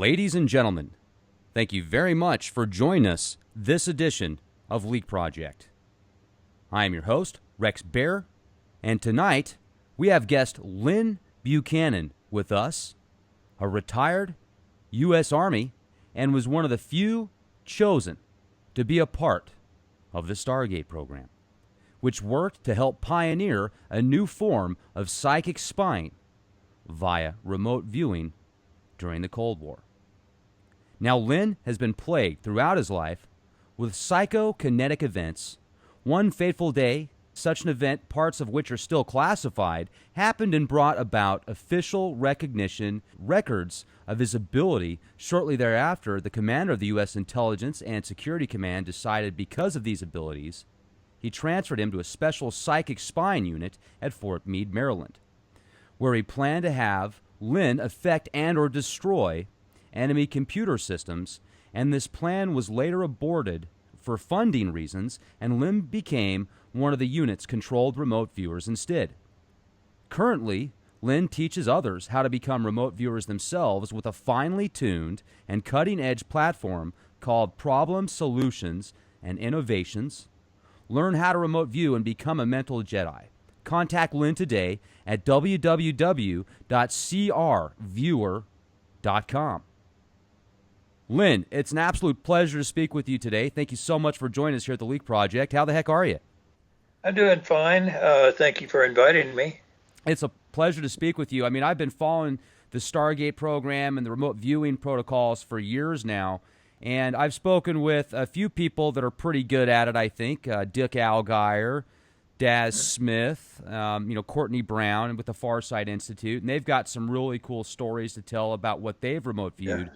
Ladies and gentlemen, thank you very much for joining us this edition of Leak Project. I am your host, Rex Bear, and tonight we have guest Lynn Buchanan with us, a retired U.S. Army, and was one of the few chosen to be a part of the Stargate Program, which worked to help pioneer a new form of psychic spying via remote viewing during the Cold War. Now, Lynn has been plagued throughout his life with psychokinetic events. One fateful day, such an event, parts of which are still classified, happened and brought about official recognition, records of his ability. Shortly thereafter, the commander of the U.S. Intelligence and Security Command decided because of these abilities, he transferred him to a special psychic spying unit at Fort Meade, Maryland, where he planned to have Lynn affect and or destroy enemy computer systems, and this plan was later aborted for funding reasons, and Lynn became one of the unit's controlled remote viewers instead. Currently, Lynn teaches others how to become remote viewers themselves with a finely tuned and cutting-edge platform called Problem Solutions and Innovations. Learn how to remote view and become a mental Jedi. Contact Lynn today at www.crviewer.com. Lynn, it's an absolute pleasure to speak with you today. Thank you so much for joining us here at the Leak Project. How the heck are you? I'm doing fine. Thank you for inviting me. It's a pleasure to speak with you. I mean, I've been following the Stargate program and the remote viewing protocols for years now, and I've spoken with a few people that are pretty good at it, I think. Dick Algier, Daz Smith, Courtney Brown with the Farsight Institute, and they've got some really cool stories to tell about what they've remote viewed. Yeah.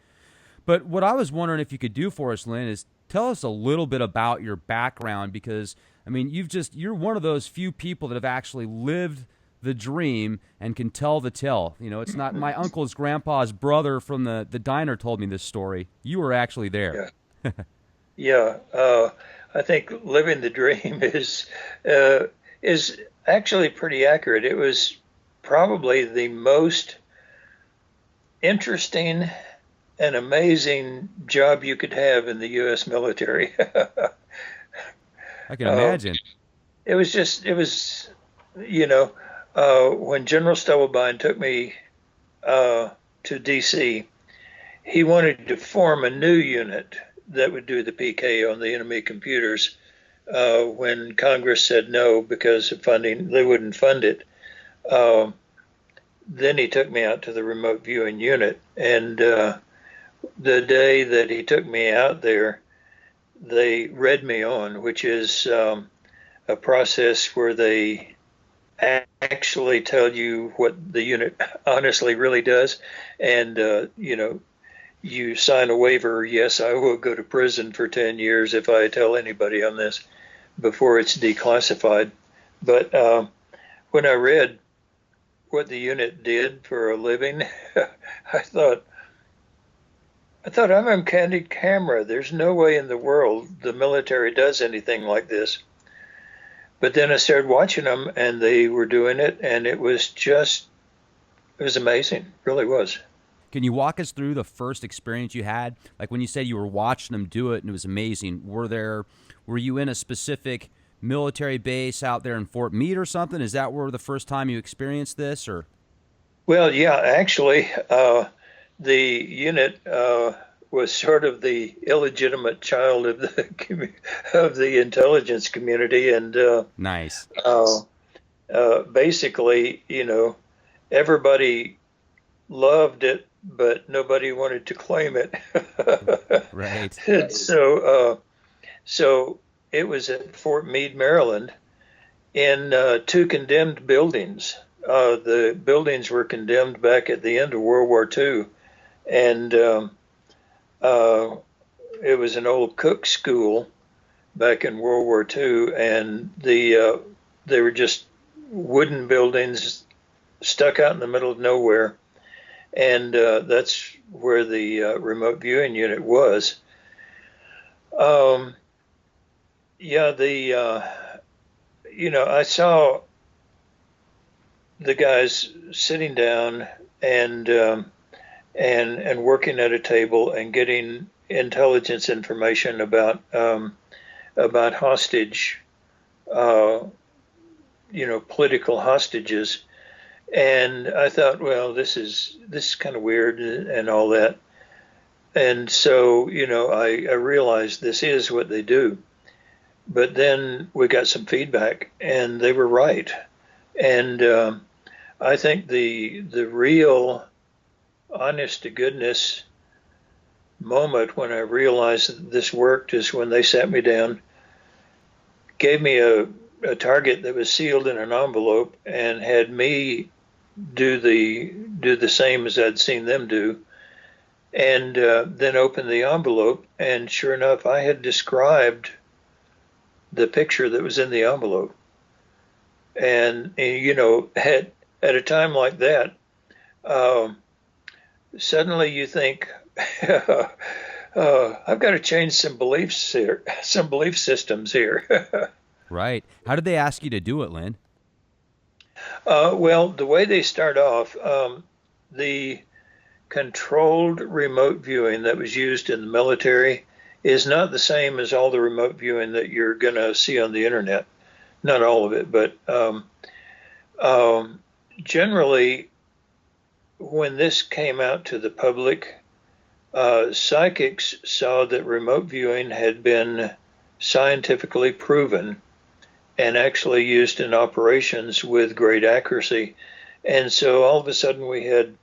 But what I was wondering if you could do for us, Lynn, is tell us a little bit about your background, because, I mean, you're one of those few people that have actually lived the dream and can tell the tale. You know, it's not my uncle's grandpa's brother from the diner told me this story. You were actually there. Yeah. I think living the dream is actually pretty accurate. It was probably the most interesting and amazing job you could have in the U.S. military. I can imagine. It was, when General Stubblebine took me to D.C., he wanted to form a new unit that would do the PK on the enemy computers. When Congress said no because of funding, they wouldn't fund it. Then he took me out to the remote viewing unit, and the day that he took me out there, they read me on, which is a process where they actually tell you what the unit honestly really does. And, you sign a waiver, yes, I will go to prison for 10 years if I tell anybody on this before it's declassified. But when I read what the unit did for a living, I thought, I'm on candid camera. There's no way in the world the military does anything like this. But then I started watching them, and they were doing it, and it was amazing. It really was. Can you walk us through the first experience you had? Like when you said you were watching them do it and it was amazing. Were you in a specific military base out there in Fort Meade or something? Is that where the first time you experienced this, or? Well, yeah, actually, the unit was sort of the illegitimate child of the intelligence community, and nice. Basically, everybody loved it, but nobody wanted to claim it. Right. And so it was at Fort Meade, Maryland, in two condemned buildings. The buildings were condemned back at the end of World War II, and it was an old cook school back in World War II, and they were just wooden buildings stuck out in the middle of nowhere. And that's where the remote viewing unit was. I saw the guys sitting down, and and working at a table and getting intelligence information about hostage, uh, political hostages. And I thought, well, this is kind of weird and all that. And so, I realized this is what they do. But then we got some feedback, and they were right. And I think the real honest to goodness moment when I realized that this worked is when they sat me down, gave me a target that was sealed in an envelope, and had me do the same as I'd seen them do, and then opened the envelope, and sure enough, I had described the picture that was in the envelope. And at a time like that, suddenly you think, I've got to change some beliefs here, some belief systems here. Right. How did they ask you to do it, Lynn? Well, the way they start off, the controlled remote viewing that was used in the military is not the same as all the remote viewing that you're going to see on the internet. Not all of it, but generally, when this came out to the public, psychics saw that remote viewing had been scientifically proven and actually used in operations with great accuracy. And so all of a sudden we had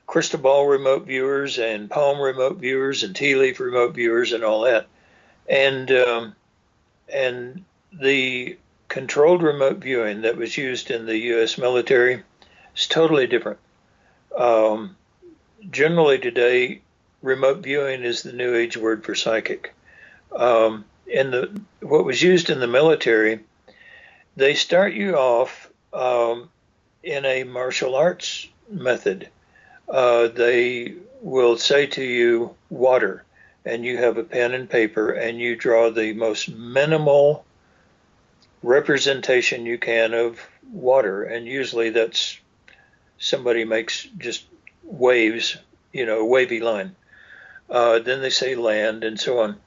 crystal ball remote viewers and palm remote viewers and tea leaf remote viewers and all that. And the controlled remote viewing that was used in the U.S. military is totally different. Generally today, remote viewing is the new age word for psychic. What was used in the military, they start you off in a martial arts method. They will say to you, water, and you have a pen and paper, and you draw the most minimal representation you can of water. And usually that's somebody makes just waves, a wavy line. Then they say land and so on.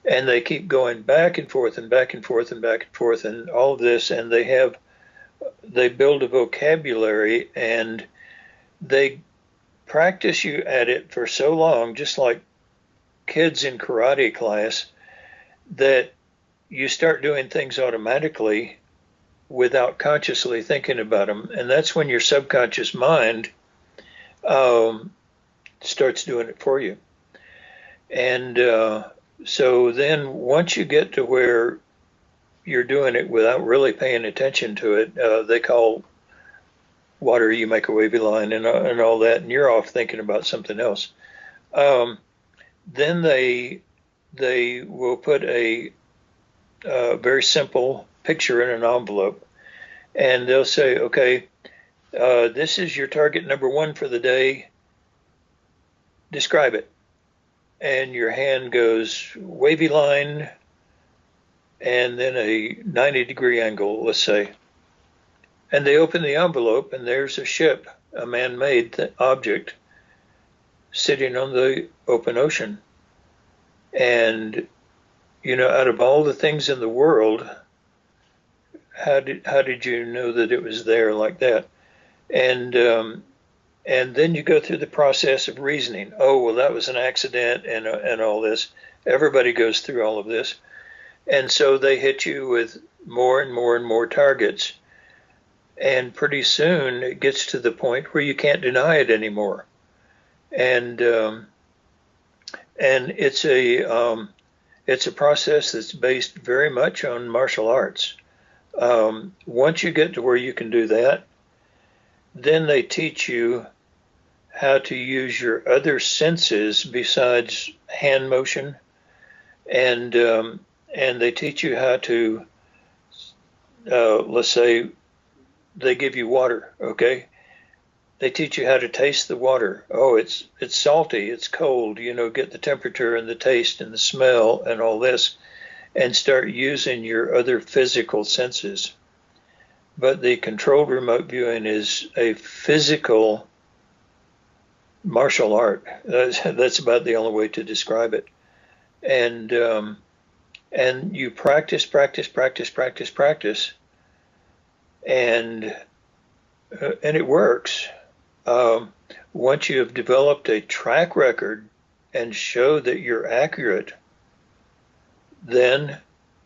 And they keep going back and forth and back and forth and back and forth and all of this. And they build a vocabulary, and they practice you at it for so long, just like kids in karate class, that you start doing things automatically without consciously thinking about them. And that's when your subconscious mind starts doing it for you. And so then once you get to where you're doing it without really paying attention to it, they call water, you make a wavy line and all that, and you're off thinking about something else. Then they will put a very simple picture in an envelope, and they'll say, okay, this is your target number one for the day. Describe it. And your hand goes wavy line and then a 90-degree angle, let's say. And they open the envelope, and there's a ship, a man-made object, sitting on the open ocean. And, out of all the things in the world, how did you know that it was there like that? And then you go through the process of reasoning. Oh, well, that was an accident and all this. Everybody goes through all of this. And so they hit you with more and more and more targets. And pretty soon it gets to the point where you can't deny it anymore. And it's a process that's based very much on martial arts. Once you get to where you can do that, then they teach you how to use your other senses besides hand motion, and they teach you how to, let's say, they give you water, okay? They teach you how to taste the water. Oh, it's salty, it's cold, get the temperature and the taste and the smell and all this, and start using your other physical senses. But the controlled remote viewing is a physical martial art. That's about the only way to describe it. And you practice, practice, practice, practice, practice, and it works. Once you have developed a track record and show that you're accurate, then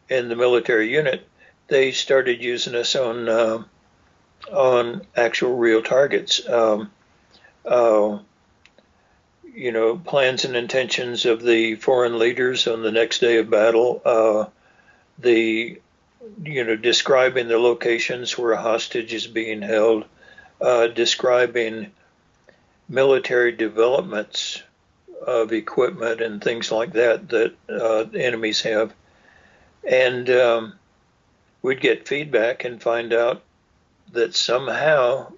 in the military unit, they started using us on actual real targets. Plans and intentions of the foreign leaders on the next day of battle, describing the locations where a hostage is being held, describing military developments of equipment and things like that enemies have. And we'd get feedback and find out that somehow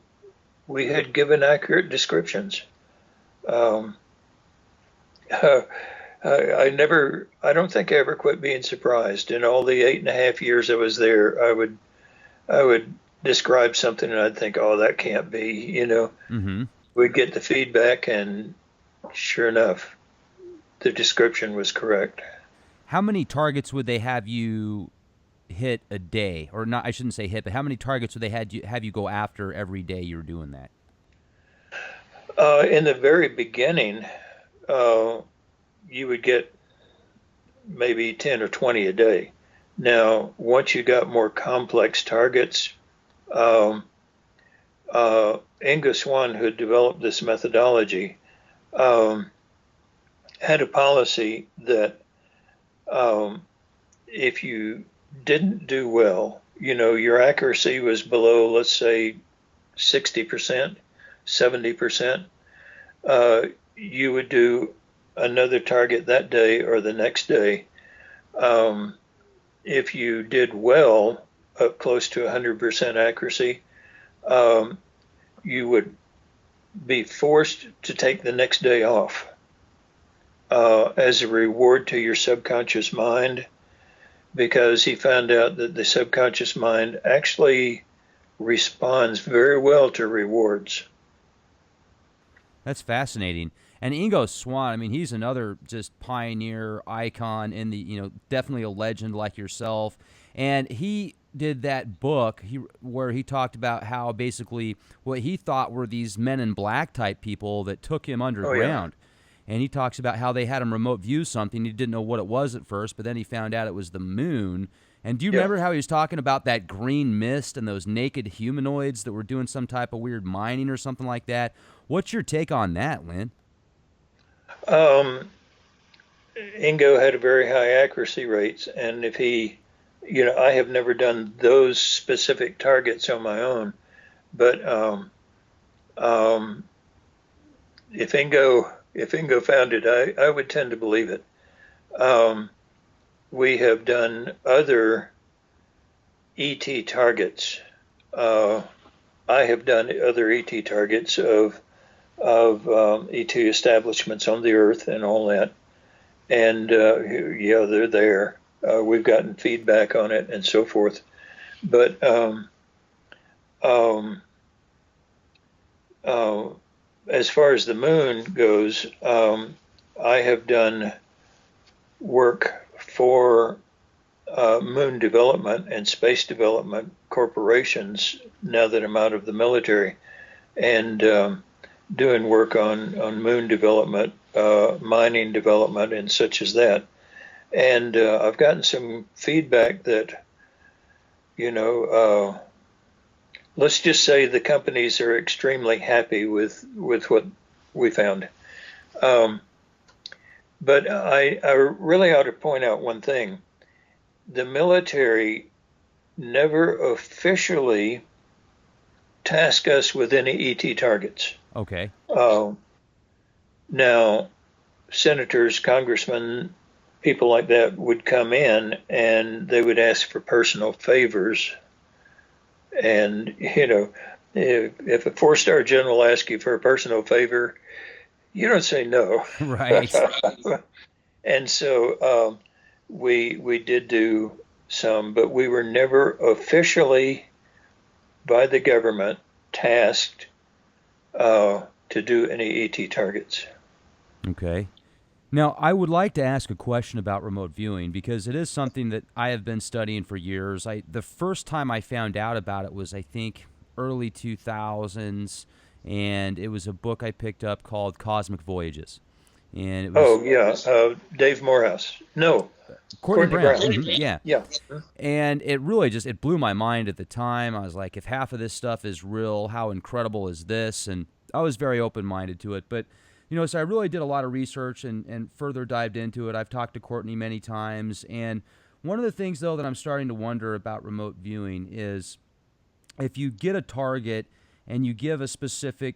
we had given accurate descriptions. I don't think I ever quit being surprised. In all the 8.5 years I was there, I would describe something and I'd think, oh, that can't be, Mm-hmm. We'd get the feedback and sure enough, the description was correct. How many targets would they have you hit a day? Or not, I shouldn't say hit, but how many targets would they have you go after every day you were doing that? In the very beginning, you would get maybe 10 or 20 a day. Now, once you got more complex targets, Inga Swan, who developed this methodology, had a policy that if you didn't do well, your accuracy was below, let's say, 60%, 70%, you would do another target that day or the next day. If you did well, up close to 100% accuracy, you would be forced to take the next day off as a reward to your subconscious mind, because he found out that the subconscious mind actually responds very well to rewards. That's fascinating. And Ingo Swann, I mean, he's another just pioneer icon in the, definitely a legend like yourself. And he did that book where he talked about how basically what he thought were these men in black type people that took him underground. Oh, yeah. And he talks about how they had him remote view something. He didn't know what it was at first, but then he found out it was the moon. And do you remember how he was talking about that green mist and those naked humanoids that were doing some type of weird mining or something like that? What's your take on that, Lynn? Ingo had a very high accuracy rates, and if he, I have never done those specific targets on my own, but if Ingo found it, I would tend to believe it. We have done other ET targets. I have done other ET targets of ET establishments on the Earth and all that. And they're there. We've gotten feedback on it and so forth. But as far as the moon goes, I have done work for moon development and space development corporations now that I'm out of the military, and doing work on moon development, mining development, and such as that. And I've gotten some feedback that, let's just say the companies are extremely happy with what we found. But I really ought to point out one thing. The military never officially tasked us with any ET targets. Okay. Now, senators, congressmen, people like that would come in and they would ask for personal favors. And, if a 4-star general asks you for a personal favor, you don't say no. Right. And so we did do some, but we were never officially by the government tasked to to do any ET targets. Okay. Now, I would like to ask a question about remote viewing because it is something that I have been studying for years. The first time I found out about it was, I think, early 2000s, and it was a book I picked up called Cosmic Voyages. And it was Oh, yeah. Dave Morehouse. No, Courtney Courtney Brown. Brown. Yeah. Yeah. And it really it blew my mind at the time. I was like, if half of this stuff is real, how incredible is this? And I was very open-minded to it. But, so I really did a lot of research and further dived into it. I've talked to Courtney many times. And one of the things, though, that I'm starting to wonder about remote viewing is if you get a target and you give a specific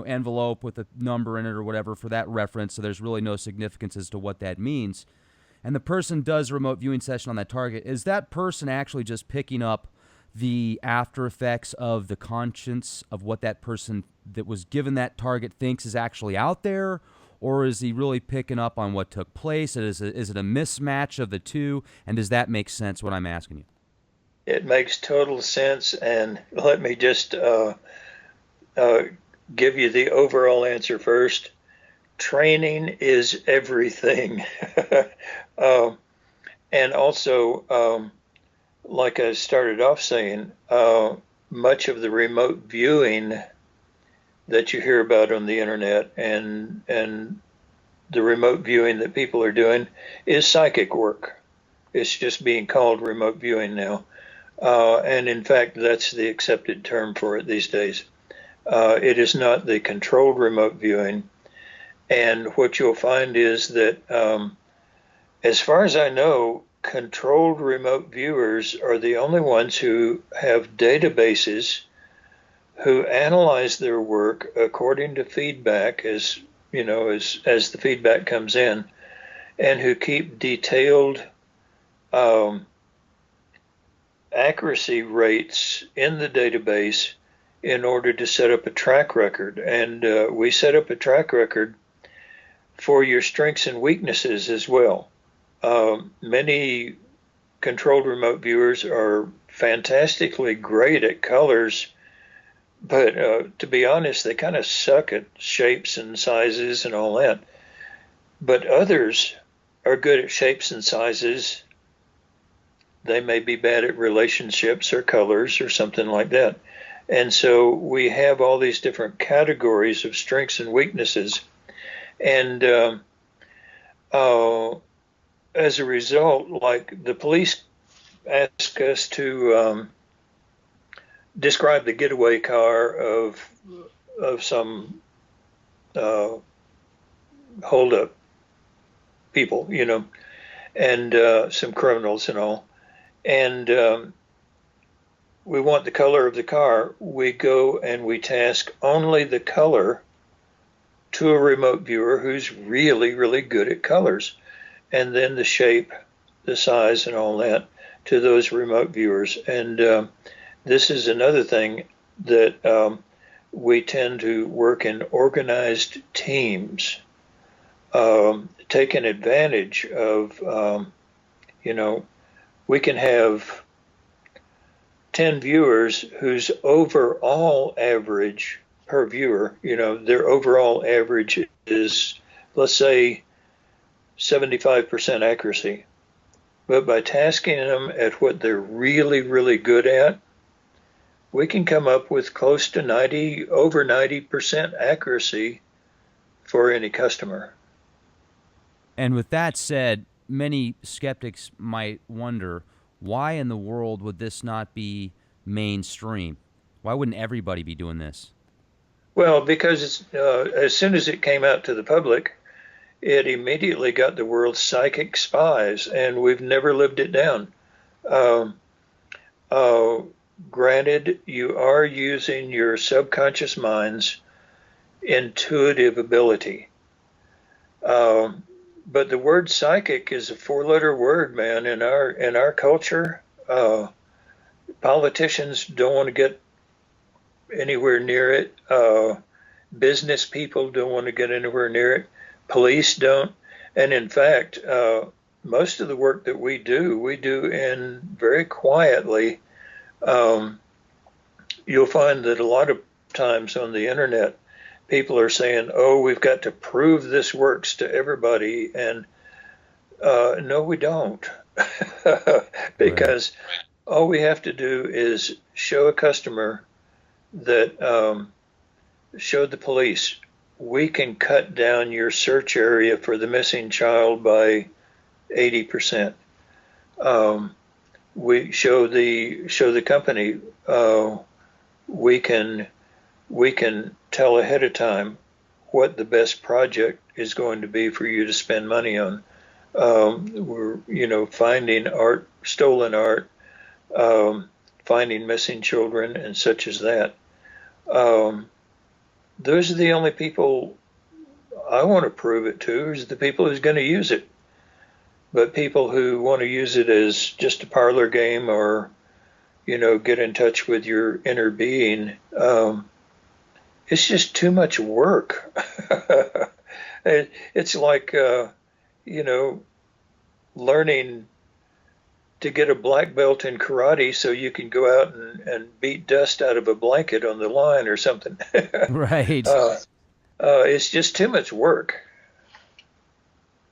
envelope with a number in it or whatever for that reference, so there's really no significance as to what that means, and the person does a remote viewing session on that target, is that person actually just picking up the after effects of the conscience of what that person that was given that target thinks is actually out there? Or is he really picking up on what took place? Is it a mismatch of the two? And does that make sense, what I'm asking you? It makes total sense. And let me just give you the overall answer first. Training is everything. And also, like I started off saying, much of the remote viewing that you hear about on the internet and the remote viewing that people are doing is psychic work. It's just being called remote viewing now. And in fact, that's the accepted term for it these days. It is not the controlled remote viewing. And what you'll find is that, as far as I know, controlled remote viewers are the only ones who have databases who analyze their work according to feedback as the feedback comes in, and who keep detailed accuracy rates in the database in order to set up a track record. And we set up a track record for your strengths and weaknesses as well. Many controlled remote viewers are fantastically great at colors, but to be honest, they kind of suck at shapes and sizes and all that. But others are good at shapes and sizes. They may be bad at relationships or colors or something like that. And so we have all these different categories of strengths and weaknesses. And as a result, like the police ask us to describe the getaway car of some hold-up people, and some criminals and all. And we want the color of the car. We go and we task only the color to a remote viewer who's really, really good at colors, and then the shape, the size, and all that to those remote viewers. And this is another thing that we tend to work in organized teams, taking advantage of, we can have 10 viewers whose overall average per viewer, their overall average is, let's say, 75% accuracy. But by tasking them at what they're really, really good at, we can come up with close to over 90% accuracy for any customer. And with that said, many skeptics might wonder, why in the world would this not be mainstream? Why wouldn't everybody be doing this? Well, because as soon as it came out to the public, it immediately got the world's psychic spies, and we've never lived it down. Granted, you are using your subconscious mind's intuitive ability. But the word psychic is a four-letter word, man. In our culture, politicians don't want to get anywhere near it. Business people don't want to get anywhere near it. Police don't. And in fact, most of the work that we do in very quietly. You'll find that a lot of times on the internet, people are saying, "Oh, we've got to prove this works to everybody," and no, we don't, Right. because all we have to do is show a customer that show the police we can cut down your search area for the missing child by 80%. Um, we show the company we can we can tell ahead of time what the best project is going to be for you to spend money on. We're finding art, stolen art, um, finding missing children, and such as that. Um, those are the only people I want to prove it to, is the people who's going to use it. But people who want to use it as just a parlor game, or get in touch with your inner being, it's just too much work. It's like you know learning to get a black belt in karate so you can go out and beat dust out of a blanket on the line or something. Right. uh, it's just too much work.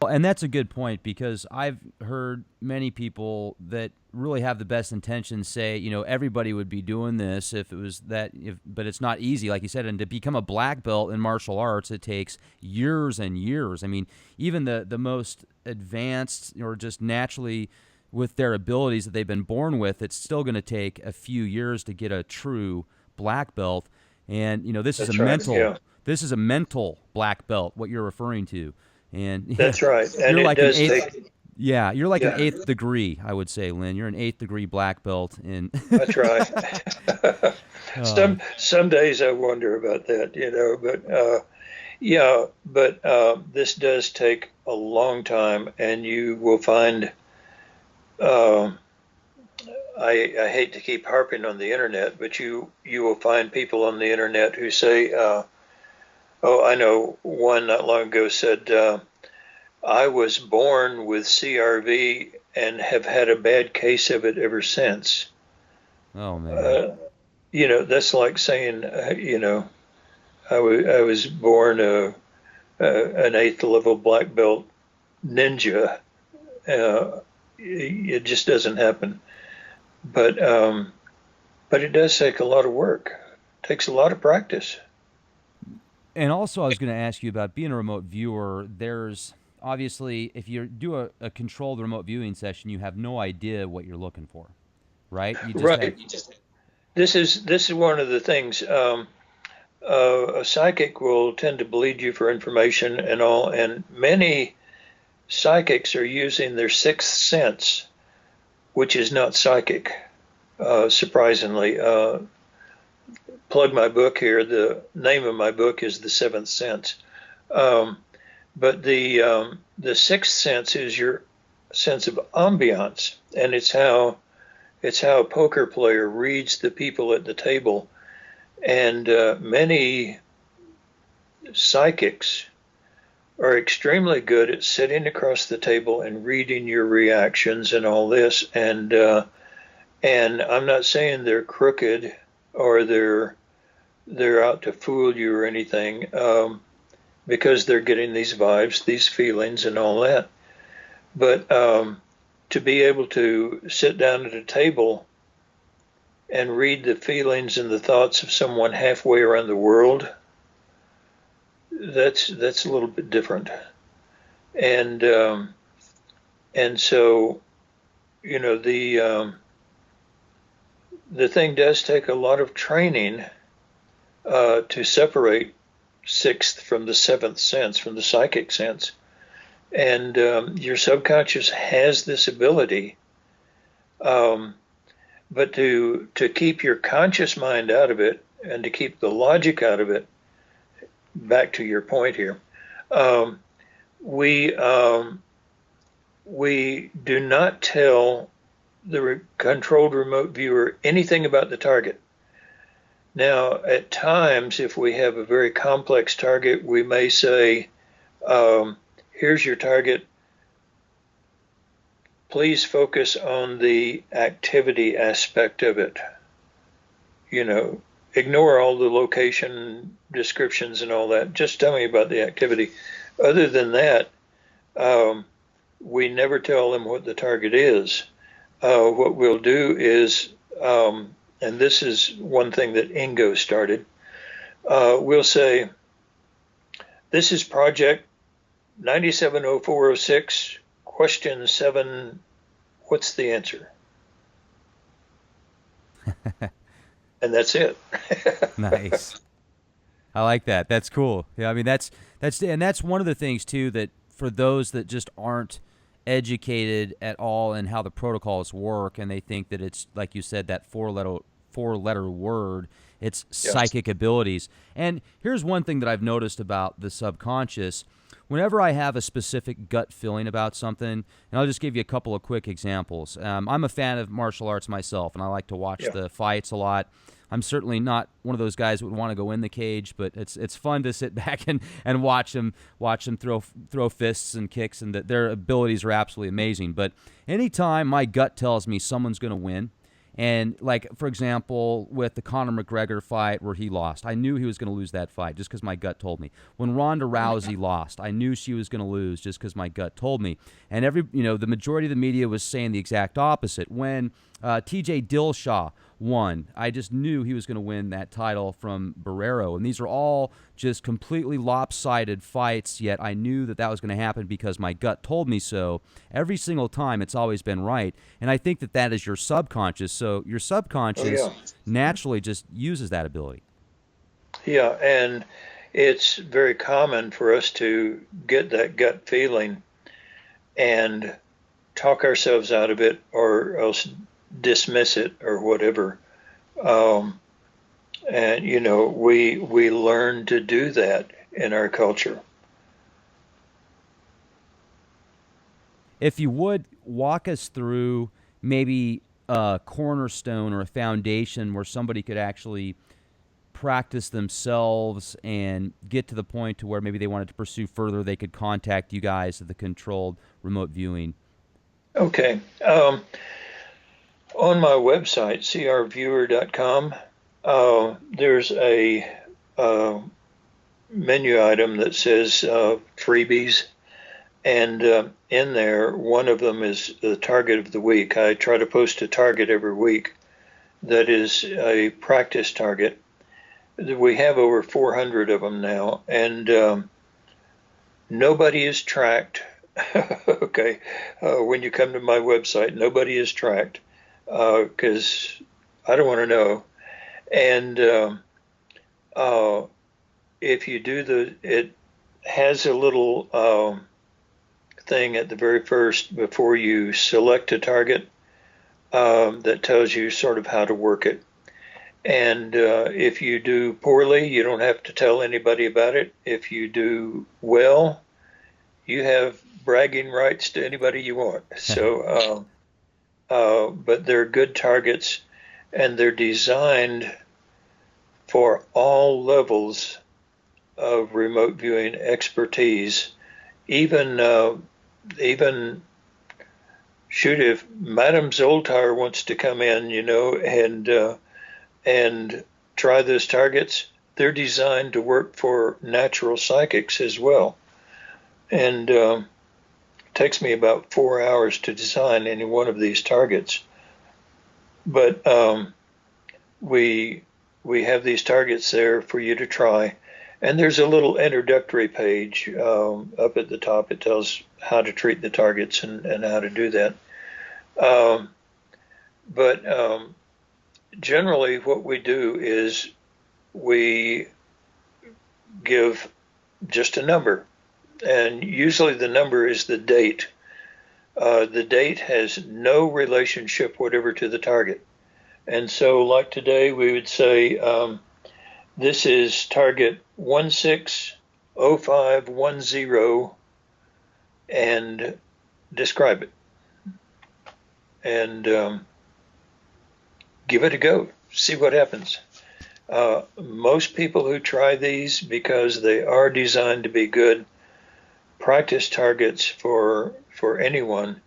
Well, and that's a good point, because I've heard many people that really have the best intentions say, everybody would be doing this if it was that, but it's not easy, like you said. And to become a black belt in martial arts, it takes years and years. I mean, even the most advanced, or just naturally with their abilities that they've been born with, it's still going to take a few years to get a true black belt. And That's right. Yeah, this is a mental black belt, what you're referring to. And yeah, that's right. And you're it like an does eighth. take. Yeah, you're like an Yeah, eighth degree, I would say, Lynn. You're an eighth degree black belt in. I try. uh, Some days I wonder about that, but yeah, but this does take a long time, and you will find. Uh, I hate to keep harping on the internet, but you will find people on the internet who say, "Oh, I know one not long ago said I was born with CRV and have had a bad case of it ever since." oh man. Uh, that's like saying, I was born an eighth level black belt ninja. It just doesn't happen. But but it does take a lot of work. It takes a lot of practice. And also, I was going to ask you about being a remote viewer. There's obviously, if you do a controlled remote viewing session, you have no idea what you're looking for, right? You just have. Right. This is one of the things. A psychic will tend to bleed you for information and all, and many psychics are using their sixth sense, which is not psychic. Surprisingly, plug my book here. The name of my book is The Seventh Sense. Um, but the sixth sense is your sense of ambiance, and it's how a poker player reads the people at the table. And many psychics are extremely good at sitting across the table and reading your reactions and all this. And I'm not saying they're crooked, or they're out to fool you or anything, because they're getting these vibes, these feelings, and all that. But to be able to sit down at a table and read the feelings and the thoughts of someone halfway around the world, that's a little bit different. And and so the thing does take a lot of training to separate sixth from the seventh sense, from the psychic sense. And your subconscious has this ability, um, but to keep your conscious mind out of it and to keep the logic out of it. Back to your point here, um, we we do not tell the controlled remote viewer anything about the target. Now, at times, if we have a very complex target, we may say, here's your target. Please focus on the activity aspect of it. You know, ignore all the location descriptions and all that. Just tell me about the activity. Other than that, um, we never tell them what the target is. What we'll do is, and this is one thing that Ingo started, we'll say, this is Project 970406, question 7, what's the answer? And that's it. Nice. I like that. That's cool. Yeah, I mean that's one of the things too that for those that just aren't educated at all in how the protocols work and they think that it's like you said that four letter word, it's Yeah. psychic abilities. And here's one thing that I've noticed about the subconscious. Whenever I have a specific gut feeling about something, and I'll just give you a couple of quick examples. I'm a fan of martial arts myself, and I like to watch Yeah. the fights a lot. I'm certainly not one of those guys who would want to go in the cage, but it's fun to sit back and watch them throw fists and kicks, and their abilities are absolutely amazing. But anytime my gut tells me someone's going to win, and like for example with the Conor McGregor fight where he lost, I knew he was going to lose that fight just because my gut told me. When Ronda Rousey lost, I knew she was going to lose just because my gut told me. And the majority of the media was saying the exact opposite. When T.J. Dillashaw won, I just knew he was going to win that title from Barrero. And these are all just completely lopsided fights, yet I knew that was going to happen because my gut told me so. Every single time, it's always been right. And I think that is your subconscious. So your Oh, subconscious yeah. naturally just uses that ability. Yeah. And it's very common for us to get that gut feeling and talk ourselves out of it or else dismiss it or whatever. Um, and we learn to do that in our culture. If you would walk us through maybe a cornerstone or a foundation where somebody could actually practice themselves and get to the point to where maybe they wanted to pursue further, they could contact you guys at the controlled remote viewing. Okay. On my website, crviewer.com, there's a menu item that says freebies. And in there, one of them is the target of the week. I try to post a target every week that is a practice target. We have over 400 of them now, and nobody is tracked. Okay, when you come to my website, nobody is tracked because I don't want to know. And if you do it has a little thing at the very first before you select a target that tells you sort of how to work it. And if you do poorly, you don't have to tell anybody about it. If you do well, you have bragging rights to anybody you want. So, but they're good targets, and they're designed for all levels of remote viewing expertise. Even shoot, if Madame Zoltar wants to come in, and try those targets, they're designed to work for natural psychics as well. And it takes me about 4 hours to design any one of these targets. But we have these targets there for you to try. And there's a little introductory page up at the top. It tells how to treat the targets and how to do that. But generally, what we do is we give just a number. And usually the number is the date. The date has no relationship whatever to the target. And so, like today, we would say, this is target 160510 and describe it. And give it a go. See what happens. Most people who try these, because they are designed to be good practice targets for anyone,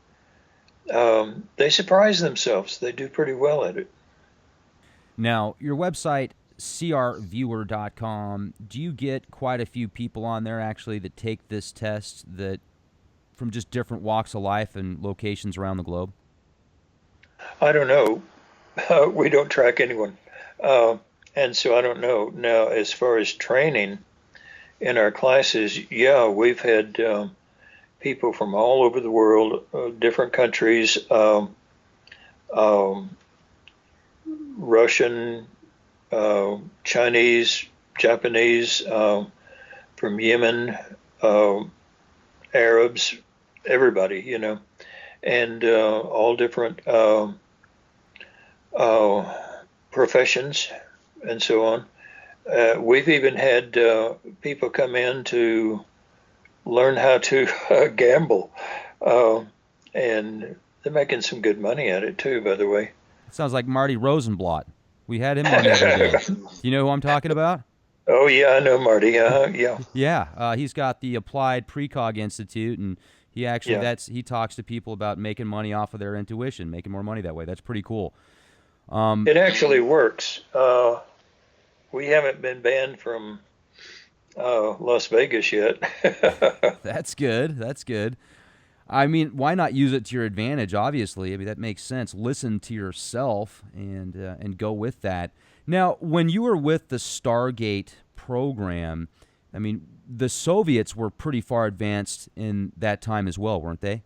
they surprise themselves. They do pretty well at it. Now, your website crviewer.com, do you get quite a few people on there actually that take this test that from just different walks of life and locations around the globe? I don't know. We don't track anyone. Uh, and so I don't know. Now, as far as training in our classes, yeah, we've had people from all over the world, different countries, um, Russian, Chinese, Japanese, from Yemen, uh, Arabs, everybody, and all different professions and so on. We've even had people come in to learn how to gamble, and they're making some good money at it too, by the way. It sounds like Marty Rosenblatt. We had him on the other day. Do you know who I'm talking about? Oh yeah, I know Marty. Yeah, Yeah, he's got the Applied Precog Institute, and he actually yeah. he talks to people about making money off of their intuition, making more money that way. That's pretty cool. It actually works. We haven't been banned from Las Vegas yet. That's good. That's good. I mean, why not use it to your advantage? Obviously, I mean that makes sense. Listen to yourself and go with that. Now, when you were with the Stargate program, I mean, the Soviets were pretty far advanced in that time as well, weren't they?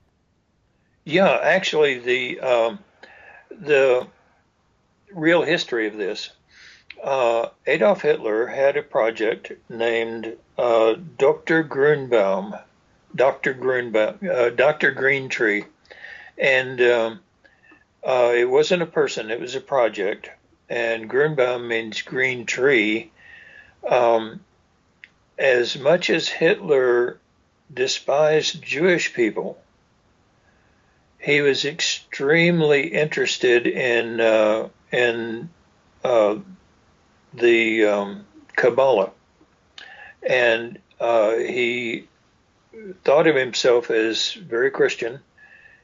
Yeah, actually, the real history of this. Adolf Hitler had a project named Dr. Greentree, and it wasn't a person; it was a project. And Grünbaum means green tree. Um, as much as Hitler despised Jewish people, he was extremely interested in the Kabbalah, and he thought of himself as very Christian.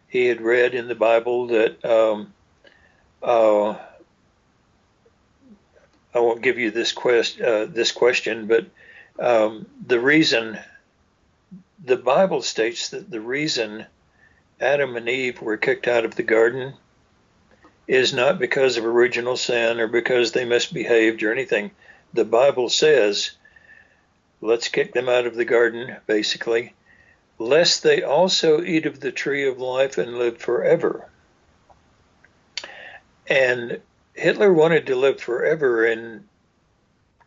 He had read in the Bible that I won't give you this question, but the reason the Bible states that the reason Adam and Eve were kicked out of the garden is not because of original sin or because they misbehaved or anything. The Bible says, let's kick them out of the garden, basically, lest they also eat of the tree of life and live forever. And Hitler wanted to live forever and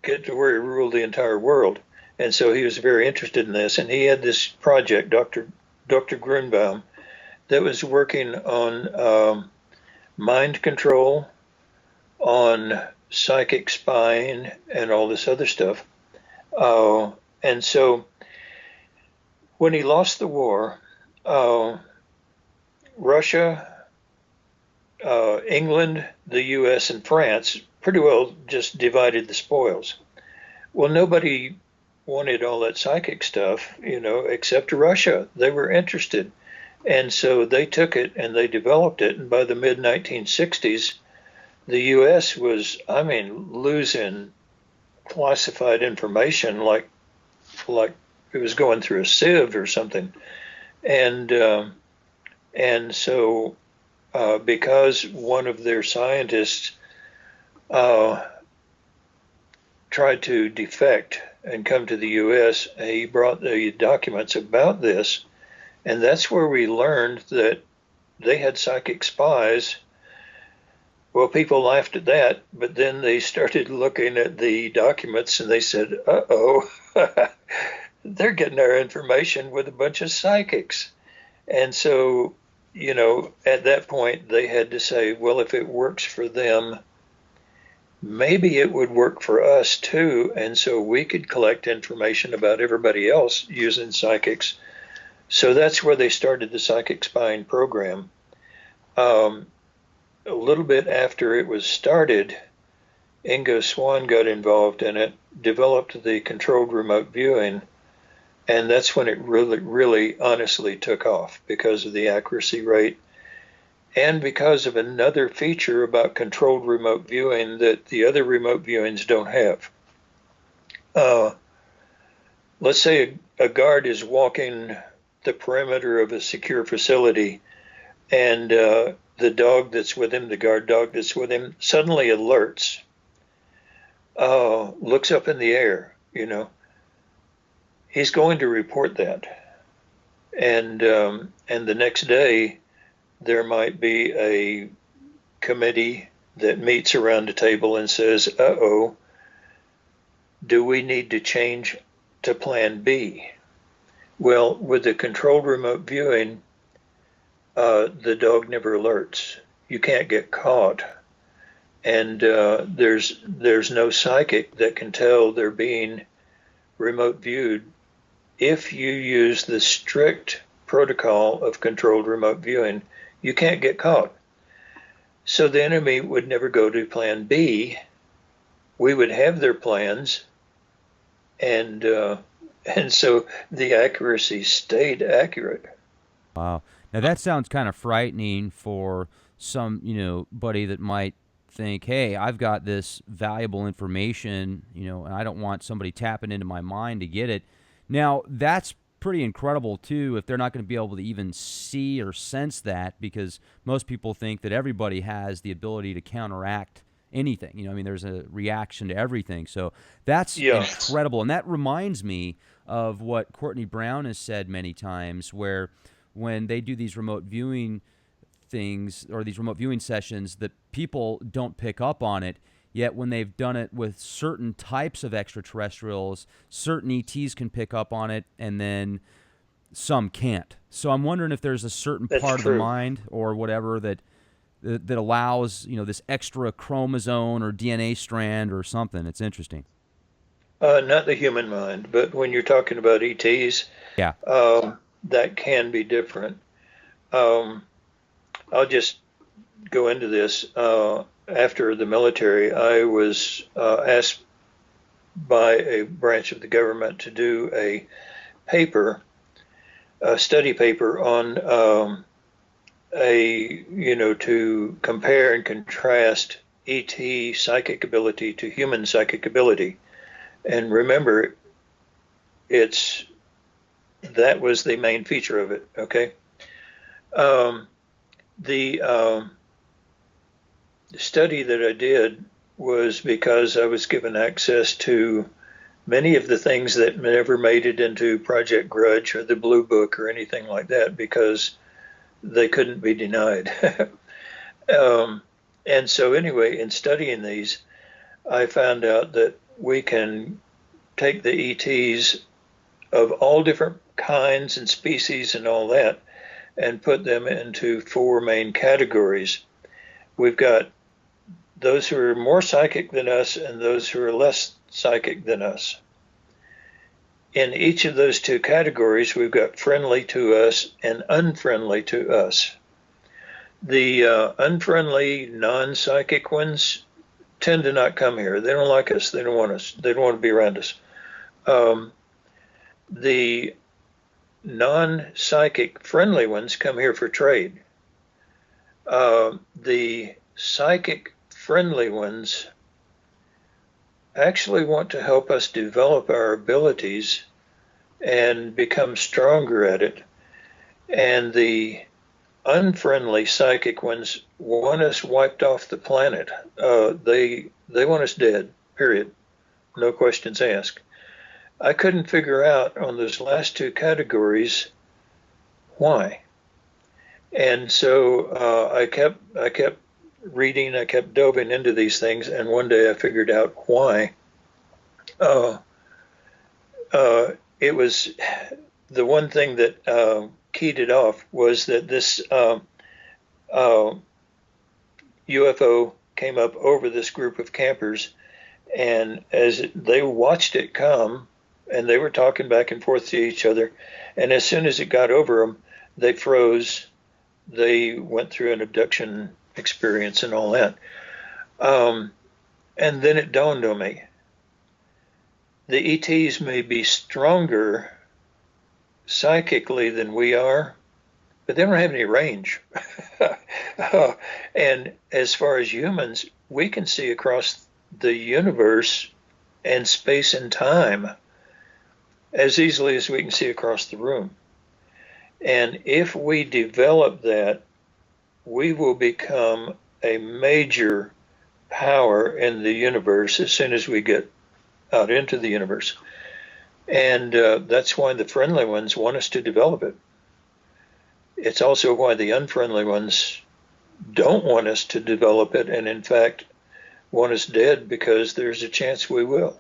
get to where he ruled the entire world. And so he was very interested in this. And he had this project, Dr. Grunbaum, that was working on mind control, on psychic spying, and all this other stuff. And so when he lost the war, Russia, England, the U.S., and France pretty well just divided the spoils. Well, nobody wanted all that psychic stuff, except Russia. They were interested. And so they took it and they developed it. And by the mid 1960s, the U.S. was, losing classified information like it was going through a sieve or something. And so because one of their scientists tried to defect and come to the U.S., he brought the documents about this. And that's where we learned that they had psychic spies. Well, people laughed at that, but then they started looking at the documents and they said, uh-oh, they're getting our information with a bunch of psychics. And so, at that point, they had to say, well, if it works for them, maybe it would work for us too. And so we could collect information about everybody else using psychics. So that's where they started the psychic spying program. A little bit after it was started, Ingo Swann got involved in it, developed the controlled remote viewing, and that's when it really, really honestly took off because of the accuracy rate and because of another feature about controlled remote viewing that the other remote viewings don't have. Uh, let's say a guard is walking the perimeter of a secure facility, and the dog that's with him, the guard dog that's with him, suddenly alerts, looks up in the air, he's going to report that. And the next day, there might be a committee that meets around a table and says, uh-oh, do we need to change to plan B? Well, with the controlled remote viewing, the dog never alerts. You can't get caught. And there's no psychic that can tell they're being remote viewed if you use the strict protocol of controlled remote viewing. You can't get caught. So the enemy would never go to plan B. We would have their plans, and so the accuracy stayed accurate. Wow. Now that sounds kind of frightening for some, buddy that might think, hey, I've got this valuable information, and I don't want somebody tapping into my mind to get it. Now, that's pretty incredible, too, if they're not going to be able to even see or sense that, because most people think that everybody has the ability to counteract anything. There's a reaction to everything. So that's incredible. And that reminds me of what Courtney Brown has said many times, where when they do these remote viewing things or these remote viewing sessions, that people don't pick up on it. Yet when they've done it with certain types of extraterrestrials, certain ETs can pick up on it, and then some can't. So I'm wondering if there's a certain part of the mind or whatever that allows, this extra chromosome or DNA strand or something. It's interesting. Not the human mind, but when you're talking about ETs, yeah, that can be different. I'll just go into this. After the military, I was asked by a branch of the government to do a study paper on to compare and contrast ET psychic ability to human psychic ability. And remember, that was the main feature of it, okay? The study that I did was because I was given access to many of the things that never made it into Project Grudge or the Blue Book or anything like that, because they couldn't be denied. And so anyway, in studying these, I found out that we can take the ETs of all different kinds and species and all that and put them into 4 main categories. We've got those who are more psychic than us and those who are less psychic than us. In each of those 2 categories, we've got friendly to us and unfriendly to us. The unfriendly, non-psychic ones tend to not come here. They don't like us. They don't want us. They don't want to be around us. The non-psychic friendly ones come here for trade. The psychic friendly ones actually want to help us develop our abilities and become stronger at it. And the unfriendly psychic ones want us wiped off the planet. They want us dead, period. No questions asked. I couldn't figure out on those last 2 categories why. And so I kept reading, I kept delving into these things, and one day I figured out why. It was the one thing that keyed it off was that this UFO came up over this group of campers, and as they watched it come, and they were talking back and forth to each other, and as soon as it got over them, they froze. They went through an abduction experience and all that. And then it dawned on me. The ETs may be stronger psychically than we are, but they don't have any range. Uh, and as far as humans, we can see across the universe and space and time as easily as we can see across the room. And if we develop that, we will become a major power in the universe as soon as we get out into the universe. And that's why the friendly ones want us to develop it. It's also why the unfriendly ones don't want us to develop it, and in fact want us dead, because there's a chance we will.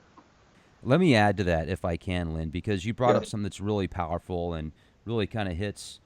Let me add to that, if I can, Lynn, because you brought Yeah. up something that's really powerful and really kind of hits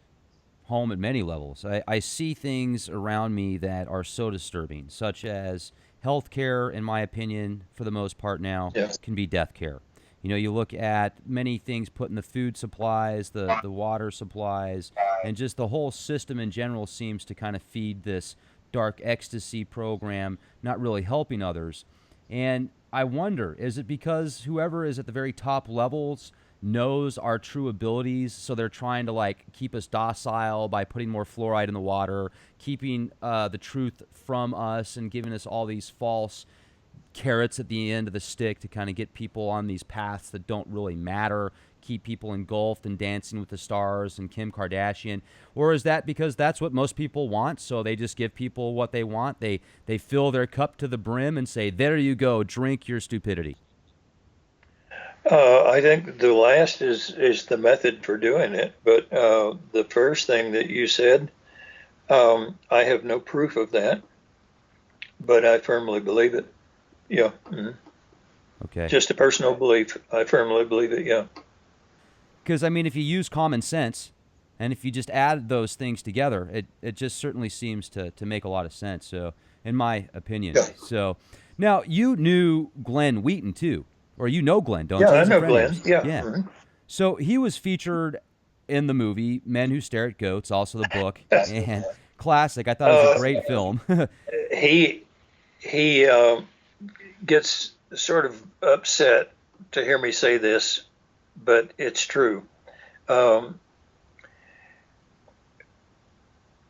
home at many levels. I see things around me that are so disturbing, such as healthcare, in my opinion, for the most part now, Yeah. can be death care. You know, you look at many things put in the food supplies, the water supplies, and just the whole system in general seems to kind of feed this dark ecstasy program, not really helping others. And I wonder, is it because whoever is at the very top levels knows our true abilities, so they're trying to like keep us docile by putting more fluoride in the water, keeping the truth from us, and giving us all these false carrots at the end of the stick to kind of get people on these paths that don't really matter, keep people engulfed in Dancing with the Stars and Kim Kardashian? Or is that because that's what most people want, so they just give people what they want? They fill their cup to the brim and say, there you go, drink your stupidity. I think the last is the method for doing it. But the first thing that you said, I have no proof of that, but I firmly believe it. Yeah. Okay. Just a personal belief. I firmly believe it. Yeah. Because, I mean, if you use common sense and if you just add those things together, it just certainly seems to make a lot of sense. So, in my opinion. Yeah. So, now you knew Glenn Wheaton too, or you know Glenn, don't Yeah, you? I He's a know friend of Glenn. yours. Yeah. Yeah. So he was featured in the movie Men Who Stare at Goats, also the book, and classic. I thought it was a great film. He gets sort of upset to hear me say this, but it's true. Um,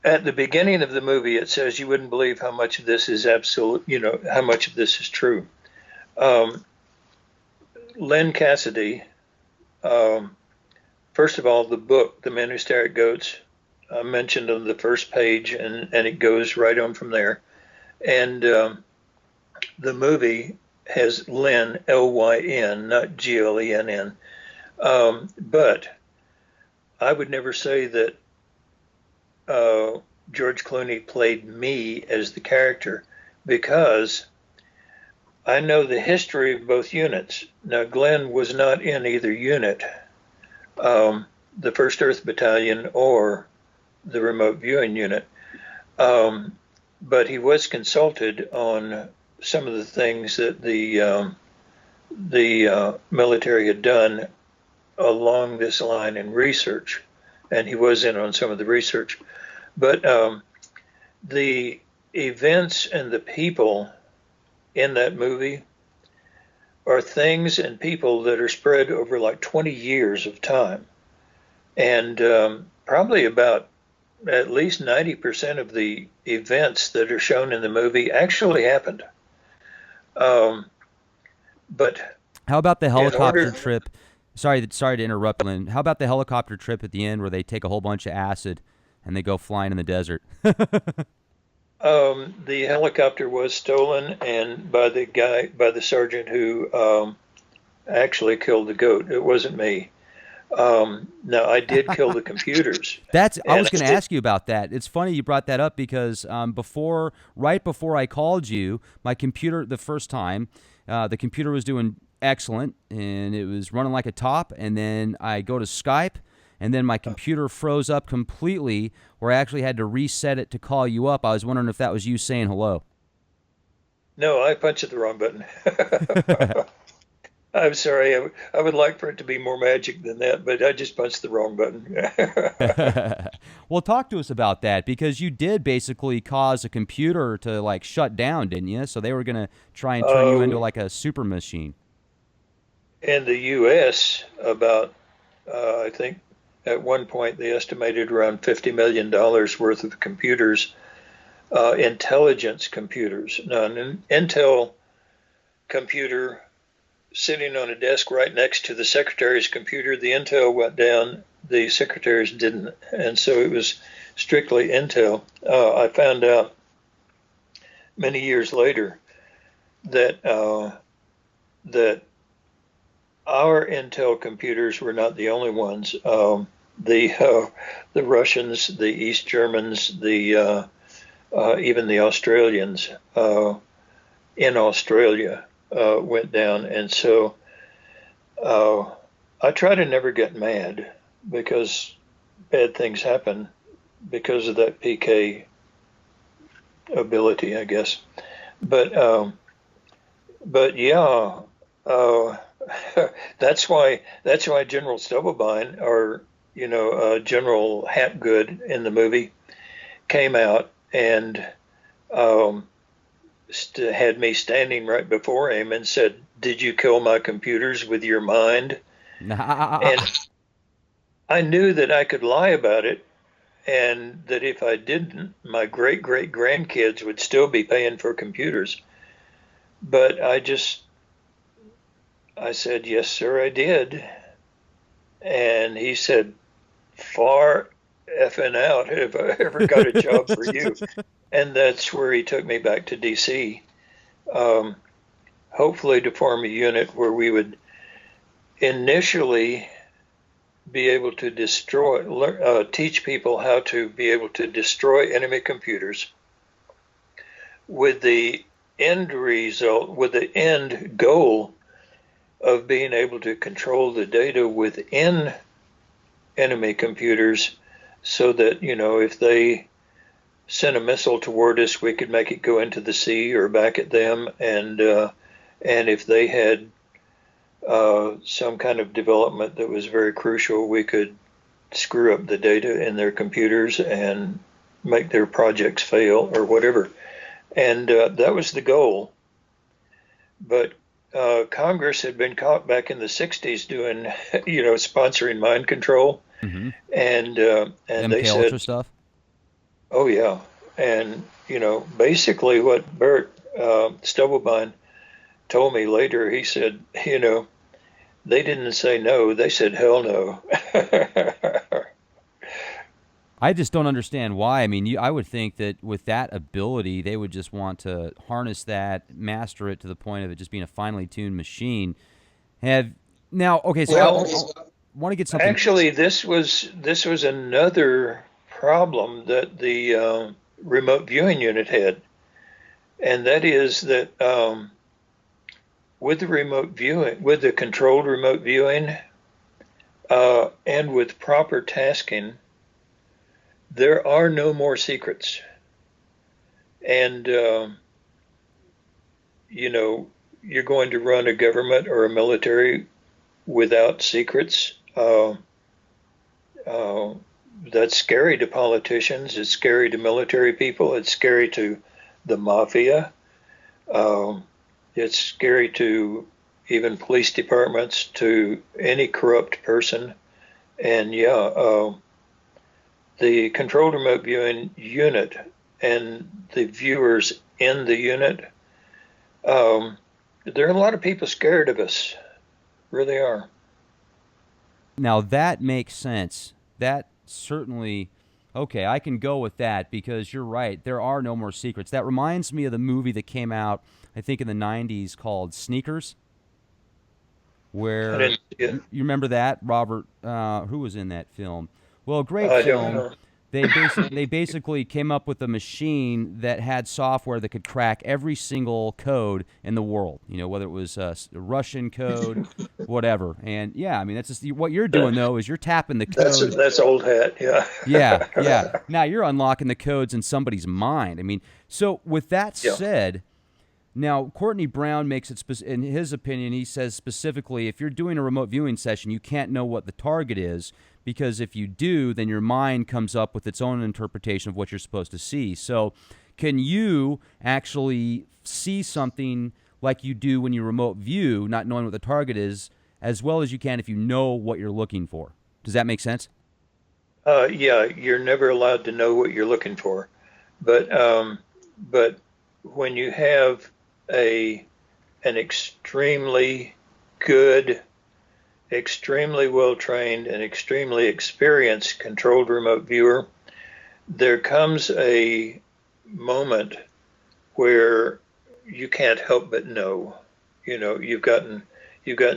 at the beginning of the movie, it says you wouldn't believe how much of this is absolute, how much of this is true. Um, Lynn Cassidy, first of all, the book, The Men Who Stare at Goats, mentioned on the first page, and it goes right on from there. And the movie has Lynn, Lyn, not Glenn. But I would never say that George Clooney played me as the character, because I know the history of both units. Now, Glenn was not in either unit, the 1st Earth Battalion or the remote viewing unit, but he was consulted on some of the things that the military had done along this line in research, and he was in on some of the research. But the events and the people in that movie are things and people that are spread over like 20 years of time. And probably about at least 90% of the events that are shown in the movie actually happened. But How about the in helicopter order, trip? Sorry to interrupt, Lynn. How about the helicopter trip at the end where they take a whole bunch of acid and they go flying in the desert? the helicopter was stolen, and by the sergeant who actually killed the goat. It wasn't me. Now, I did kill the computers, I and was going to ask you about that. It's funny you brought that up because right before I called you, my computer the first time, the computer was doing excellent and it was running like a top. And then I go to Skype, and then my computer froze up completely, where I actually had to reset it to call you up. I was wondering if that was you saying hello. no, I punched the wrong button. I'm sorry. I would like for it to be more magic than that, but I just punched the wrong button. Well, talk to us about that, because you did basically cause a computer to like shut down, didn't you? So they were going to try and turn you into like a super machine. In the U.S., about I think at one point they estimated around $50 million worth of computers, intelligence computers. Now, an Intel computer sitting on a desk right next to the secretary's computer, the Intel went down, the secretary's didn't. And so it was strictly Intel. I found out many years later that that our Intel computers were not the only ones. The Russians, the East Germans, the even the Australians in Australia went down, and so I try to never get mad because bad things happen because of that PK ability, I guess. But yeah, that's why General Stubblebine, or General Hapgood in the movie, came out and had me standing right before him and said, "Did you kill my computers with your mind?" And I knew that I could lie about it, and that if I didn't, my great great grandkids would still be paying for computers. But I said, "Yes, sir, I did." And he said, "Far effing out if I ever got a job for you." And that's where he took me back to D.C., hopefully to form a unit where we would initially be able to teach people how to be able to destroy enemy computers with the end result, with the end goal of being able to control the data within enemy computers so that, if they sent a missile toward us, we could make it go into the sea or back at them. And if they had some kind of development that was very crucial, we could screw up the data in their computers and make their projects fail or whatever. And that was the goal. But Congress had been caught back in the 60s doing, sponsoring mind control. Mm-hmm. And they said, Ultra stuff. Oh, yeah. And, basically what Bert Stubblebine told me later, he said, they didn't say no, they said hell no. I just don't understand why. I mean, I would think that with that ability, they would just want to harness that, master it to the point of it just being a finely tuned machine. Okay, so I want to get something. Actually, this was another problem that the remote viewing unit had, and that is that with the remote viewing, with the controlled remote viewing, and with proper tasking, there are no more secrets. And you're going to run a government or a military without secrets. That's scary to politicians. It's scary to military people. It's scary to the mafia. It's scary to even police departments, to any corrupt person. And the controlled remote viewing unit and the viewers in the unit, there are a lot of people scared of us. Really are. Now that makes sense. That certainly, okay, I can go with that because you're right. There are no more secrets. That reminds me of the movie that came out, I think in the 90s, called Sneakers, where you remember that? Robert, who was in that film? Well, great film. Don't know. They basically came up with a machine that had software that could crack every single code in the world. Whether it was Russian code, whatever. And yeah, I mean that's just what you're doing though is you're tapping the code. That's old hat. Yeah. Yeah. Now you're unlocking the codes in somebody's mind. I mean, so with that said, now Courtney Brown makes it in his opinion. He says specifically, if you're doing a remote viewing session, you can't know what the target is. Because if you do, then your mind comes up with its own interpretation of what you're supposed to see. So can you actually see something like you do when you remote view, not knowing what the target is, as well as you can if you know what you're looking for? Does that make sense? Yeah, you're never allowed to know what you're looking for, but when you have a an extremely good, extremely well trained, and extremely experienced controlled remote viewer, there comes a moment where you can't help but know. You know, you've gotten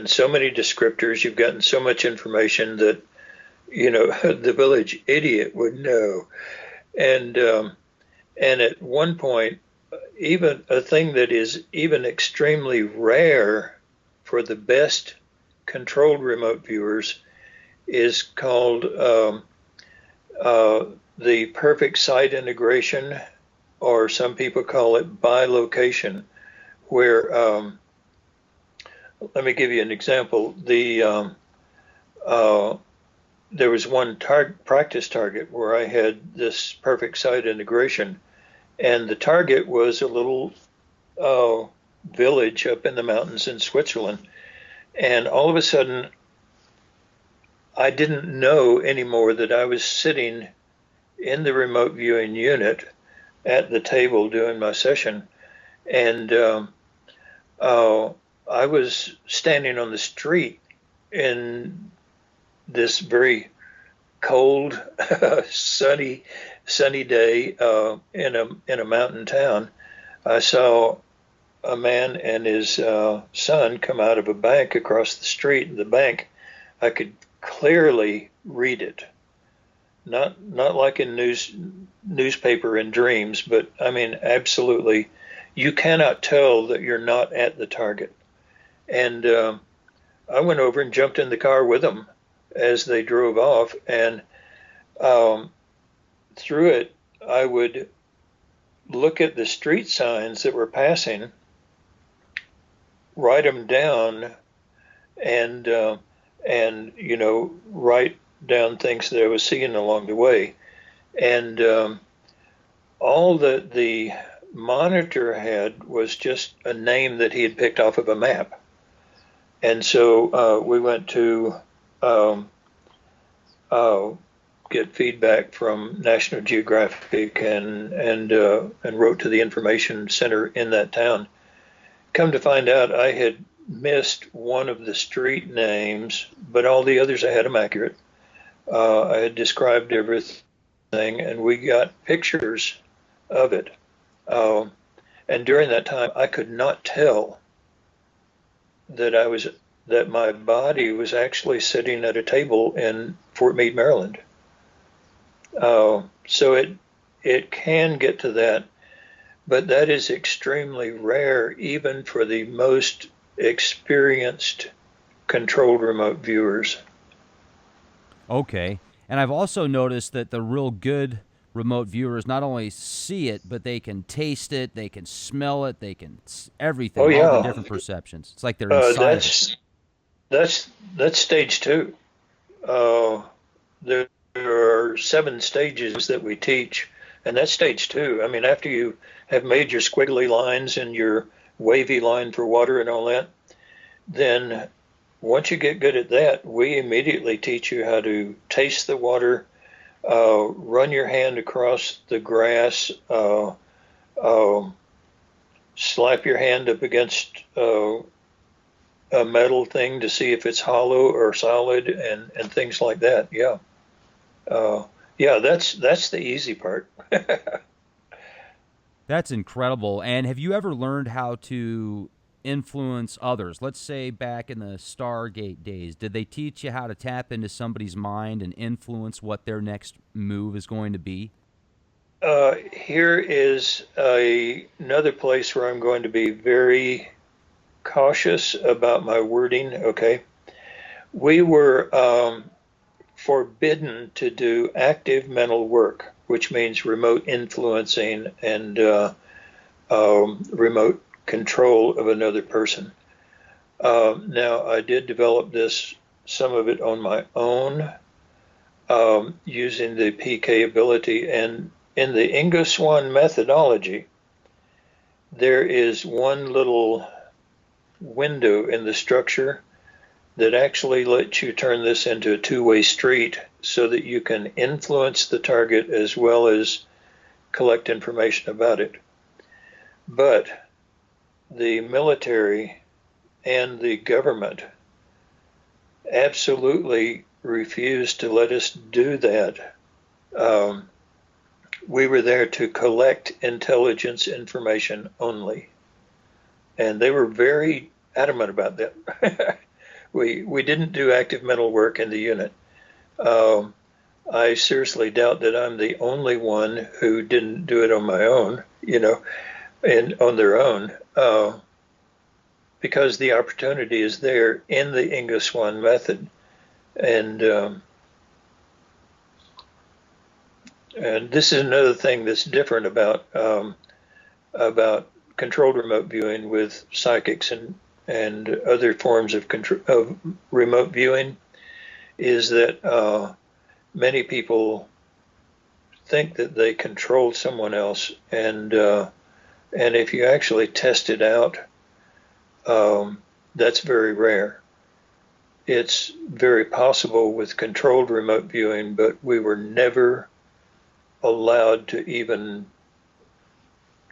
so many descriptors, you've gotten so much information that the village idiot would know. And and at one point, even a thing that is even extremely rare for the best controlled remote viewers is called uh, the perfect site integration, or some people call it bilocation, where let me give you an example. Uh, there was one practice target where I had this perfect site integration, and the target was a little uh, village up in the mountains in Switzerland. And all of a sudden, I didn't know anymore that I was sitting in the remote viewing unit at the table doing my session. And uh, I was standing on the street in this very cold, sunny day in a mountain town. I saw a man and his son come out of a bank across the street. The bank, I could clearly read it. Not like in newspaper and dreams, but I mean absolutely. You cannot tell that you're not at the target. And I went over and jumped in the car with them as they drove off, and um, through it, I would look at the street signs that were passing, write them down, and write down things that I was seeing along the way. And all that the monitor had was just a name that he had picked off of a map. And so we went to um, uh, get feedback from National Geographic, and wrote to the information center in that town. Come to find out, I had missed one of the street names, but all the others I had them accurate. I had described everything, and we got pictures of it. Uh, and during that time, I could not tell that I was that my body was actually sitting at a table in Fort Meade, Maryland. So it can get to that, but that is extremely rare, even for the most experienced controlled remote viewers. Okay. And I've also noticed that the real good remote viewers not only see it, but they can taste it, they can smell it, they can Oh everything, all the yeah, different perceptions. It's like they're uh, inside of it. that's that's stage two. Uh, there are 7 stages that we teach, and that's stage two. I mean, after you have made your squiggly lines and your wavy line for water and all that, then once you get good at that, we immediately teach you how to taste the water, run your hand across the grass, uh, slap your hand up against a metal thing to see if it's hollow or solid, and things like that. Yeah. Uh, yeah, that's the easy part. That's incredible. And have you ever learned how to influence others? Let's say back in the Stargate days, did they teach you how to tap into somebody's mind and influence what their next move is going to be? Here is another place where I'm going to be very cautious about my wording. Okay. We were forbidden to do active mental work, which means remote influencing and remote control of another person. Now, I did develop some of it on my own, using the PK ability. And in the Ingo methodology, there is one little window in the structure that actually lets you turn this into a two-way street so that you can influence the target as well as collect information about it. But the military and the government absolutely refused to let us do that. We were there to collect intelligence information only. And they were very adamant about that. we didn't do active mental work in the unit. I seriously doubt that I'm the only one who didn't do it on my own, and on their own, because the opportunity is there in the Inga method. And this is another thing that's different about controlled remote viewing with psychics and other forms of remote viewing, is that many people think that they control someone else, and if you actually test it out, that's very rare. It's very possible with controlled remote viewing, but we were never allowed to even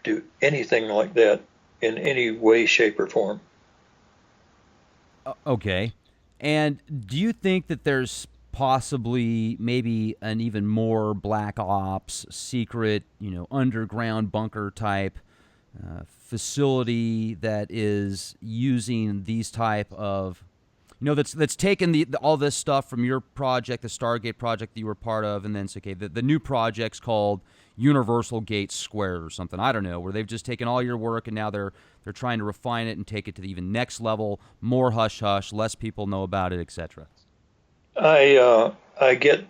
do anything like that in any way, shape, or form. Okay. And do you think that there's possibly maybe an even more black ops, secret, underground bunker type facility that is using these type of, that's taken all this stuff from your project, the Stargate project that you were part of, and then it's okay, the new project's called Universal Gate Square or something, I don't know, where they've just taken all your work and now they're trying to refine it and take it to the even next level, more hush hush, less people know about it, etc. I get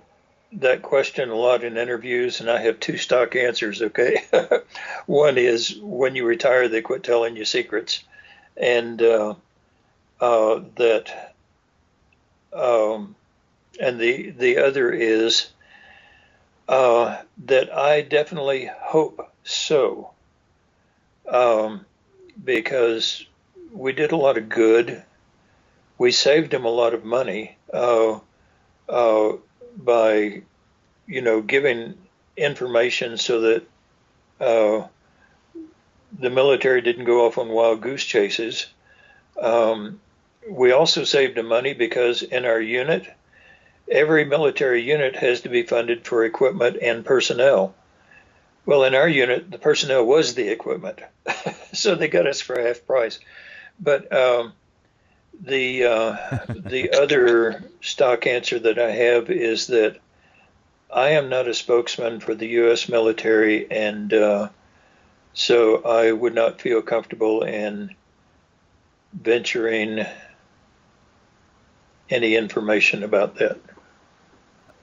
that question a lot in interviews, and I have two stock answers. Okay, one is when you retire, they quit telling you secrets, and that, and the other is that I definitely hope so, because we did a lot of good. We saved them a lot of money by, giving information so that the military didn't go off on wild goose chases. We also saved them money because in our unit, every military unit has to be funded for equipment and personnel. Well, in our unit, the personnel was the equipment, so they got us for half price. But the other stock answer that I have is that I am not a spokesman for the U.S. military, and so I would not feel comfortable in venturing any information about that.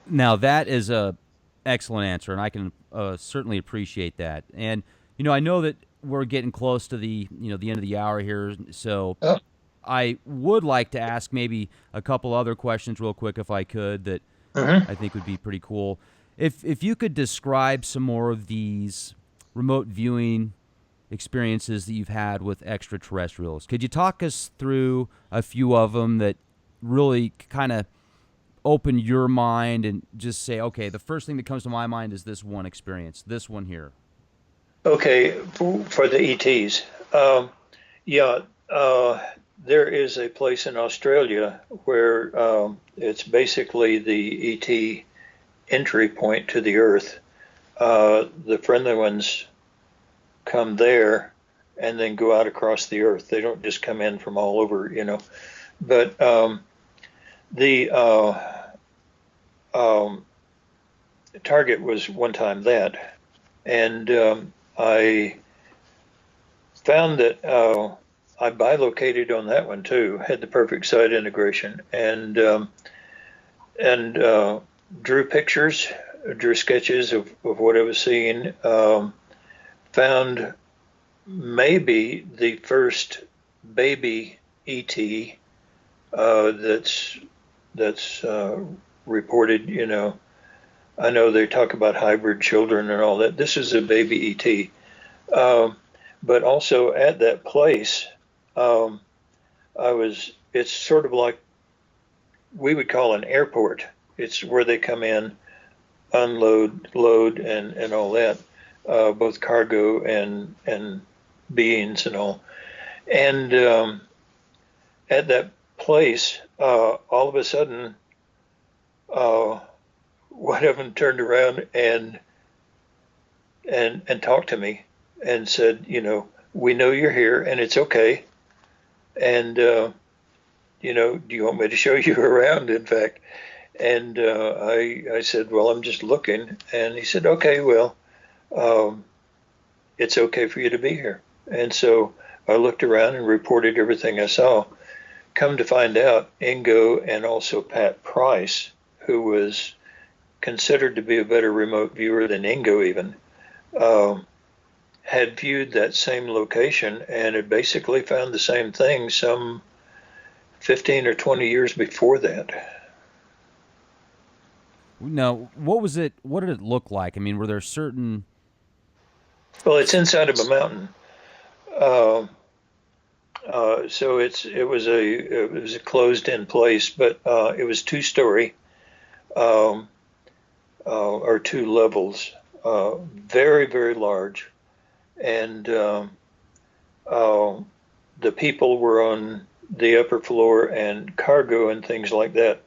Now that is a excellent answer, and I can certainly appreciate that. And I know that we're getting close to the the end of the hour here, so Oh. I would like to ask maybe a couple other questions real quick, if I could, that I think would be pretty cool. If you could describe some more of these remote viewing experiences that you've had with extraterrestrials, could you talk us through a few of them that really kind of open your mind and just say, okay, the first thing that comes to my mind is this one experience, this one here? Okay, for the ETs, yeah, there is a place in Australia where it's basically the ET entry point to the Earth. The friendly ones come there and then go out across the Earth. They don't just come in from all over, But the target was one time that, and I found that I bilocated on that one too, had the perfect site integration, and drew pictures, drew sketches of what I was seeing, found maybe the first baby ET that's reported. I know they talk about hybrid children and all that. This is a baby ET. But also at that place, it's sort of like we would call an airport. It's where they come in, unload, load, and all that, both cargo and beans and all. And at that place, all of a sudden, one of them turned around and talked to me and said, we know you're here and it's okay. And do you want me to show you around? In fact, and I said, well, I'm just looking. And he said, okay, well, it's okay for you to be here. And so I looked around and reported everything I saw. Come to find out, Ingo and also Pat Price, who was considered to be a better remote viewer than Ingo even, had viewed that same location and had basically found the same thing some 15 or 20 years before that. Now, what was it? What did it look like? I mean, were there certain? Well, it's inside of a mountain, uh, so it was a closed-in place, but it was two-story um, or two levels, very very large, and uh, the people were on the upper floor, and cargo and things like that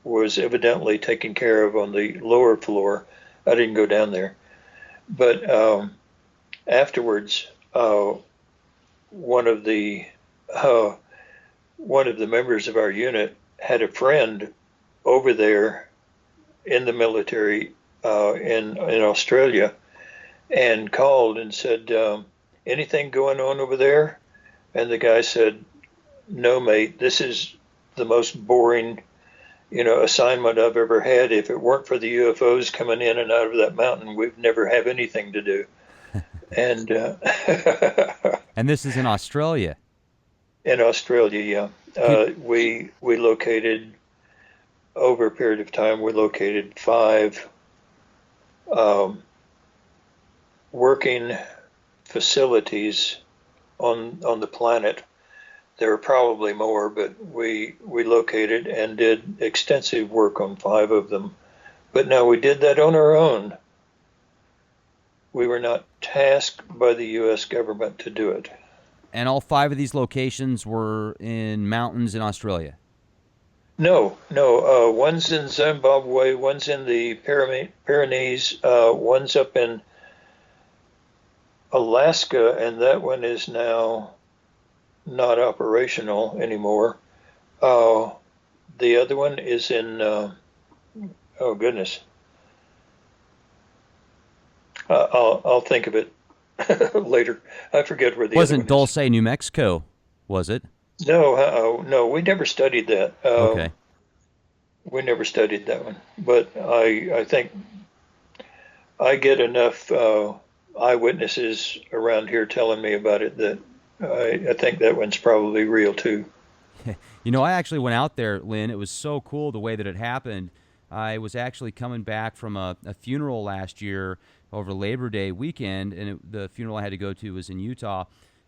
was evidently taken care of on the lower floor. I didn't go down there, but afterwards, one of the uh, one of the members of our unit had a friend over there in the military in Australia, and called and said, "Anything going on over there?" And the guy said, "No, mate. This is the most boring, assignment I've ever had. If it weren't for the UFOs coming in and out of that mountain, we'd never have anything to do." And And this is in Australia. in Australia, yeah, Could, we located over a period of time. We located five um, working facilities on the planet. There are probably more, but we located and did extensive work on five of them. But now we did that on our own. We were not tasked by the U.S. government to do it. and all five of these locations were in mountains in Australia. No, no. One's in Zimbabwe, one's in the Pyrenees, one's up in Alaska, and that one is now not operational anymore. Uh, the other one is in, oh goodness, I'll think of it later. I forget where the other Wasn't one is. Dulce, New Mexico, was it? No, no, we never studied that. Okay. We never studied that one. But I think I get enough eyewitnesses around here telling me about it that I think that one's probably real too. I actually went out there, Lynn. It was so cool the way that it happened. I was actually coming back from a funeral last year over Labor Day weekend, and the funeral I had to go to was in Utah.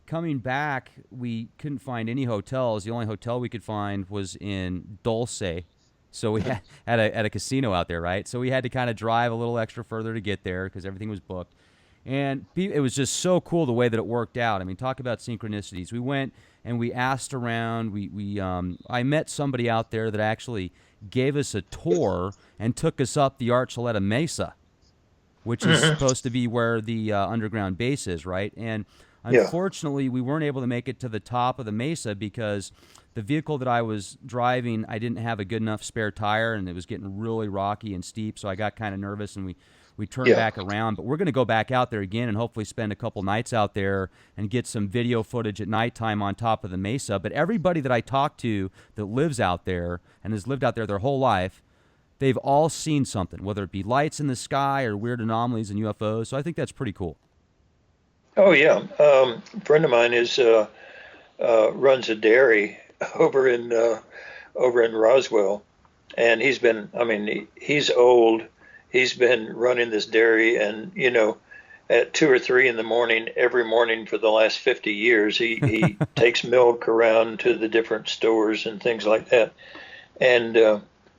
Coming back, we couldn't find any hotels. The only hotel we could find was in Dulce. So we had at a casino out there, right? So we had to kind of drive a little extra further to get there because everything was booked. And it was just so cool the way that it worked out. I mean, talk about synchronicities. We went and we asked around. I met somebody out there that actually gave us a tour and took us up the Archuleta Mesa, which is supposed to be where the underground base is, right? And Yeah. unfortunately, we weren't able to make it to the top of the mesa because the vehicle that I was driving, I didn't have a good enough spare tire, and it was getting really rocky and steep, so I got kind of nervous, and we turned Yeah. back around. But we're going to go back out there again and hopefully spend a couple nights out there and get some video footage at nighttime on top of the mesa. But everybody that I talk to that lives out there and has lived out there their whole life, they've all seen something, whether it be lights in the sky or weird anomalies and UFOs. So I think that's pretty cool. Oh yeah. A friend of mine is runs a dairy over in over in Roswell, and he's been. I mean, he's old. He's been running this dairy, and at 2 or 3 in the morning every morning for the last 50 years, he takes milk around to the different stores and things like that. And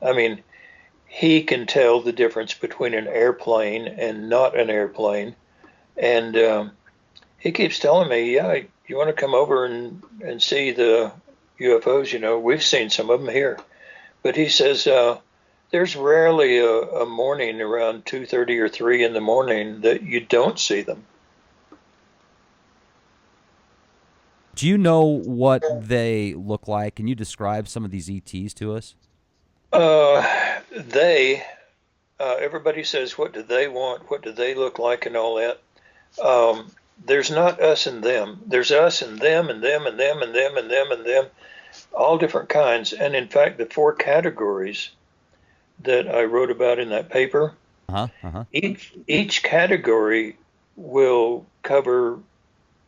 I mean, he can tell the difference between an airplane and not an airplane. And he keeps telling me, yeah, you want to come over and see the UFOs? You know, we've seen some of them here. But he says there's rarely a morning around 2:30 or 3 in the morning that you don't see them. Do you know what they look like? Can you describe some of these ETs to us? They, everybody says, what do they want? What do they look like and all that? There's not us and them. There's us and them and them and them and them and them and them, all different kinds. And in fact, the four categories that I wrote about in that paper, Uh-huh. Uh-huh. each category will cover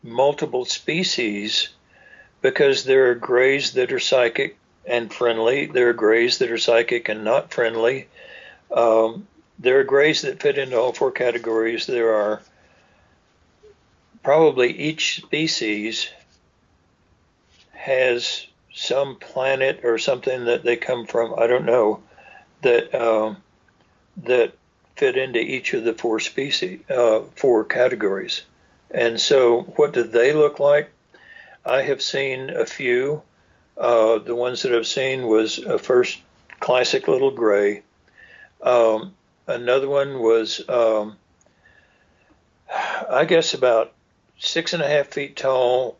multiple species because there are grays that are psychic and friendly. There are grays that are psychic and not friendly. There are grays that fit into all four categories. There are probably each species has some planet or something that they come from. I don't know that that fit into each of the four species, four categories. And so, what do they look like? I have seen a few. The ones that I've seen was a first classic little gray. Another one was, I guess, about 6.5 feet tall,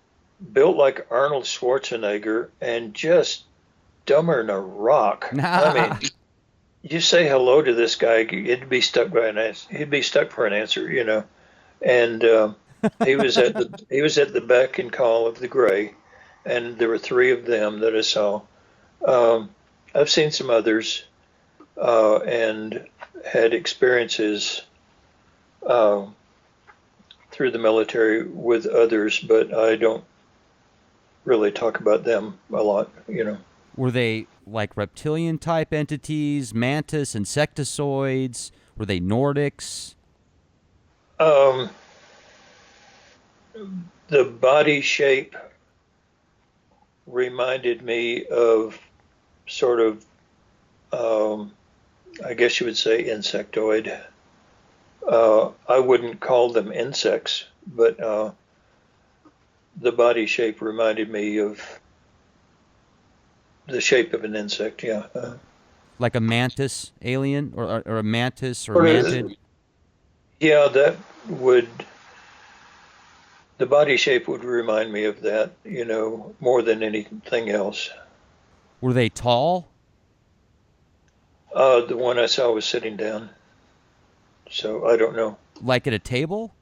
built like Arnold Schwarzenegger, and just dumber than a rock. I mean, you say hello to this guy, he'd be stuck by an answer. He'd be stuck for an answer, you know. And he was at the beck and call of the gray, and there were three of them that I saw. I've seen some others and had experiences through the military with others, but I don't really talk about them a lot, you know. Were they like reptilian type entities, mantis, insectoids? Were they Nordics? Um, the body shape reminded me of sort of, I guess you would say, insectoid. I wouldn't call them insects, but the body shape reminded me of the shape of an insect. Yeah. Like a mantis alien or a mantis or Or, mantid? yeah, that would the body shape would remind me of that, you know, more than anything else. Were they tall? The one I saw was sitting down, so I don't know. Like at a table?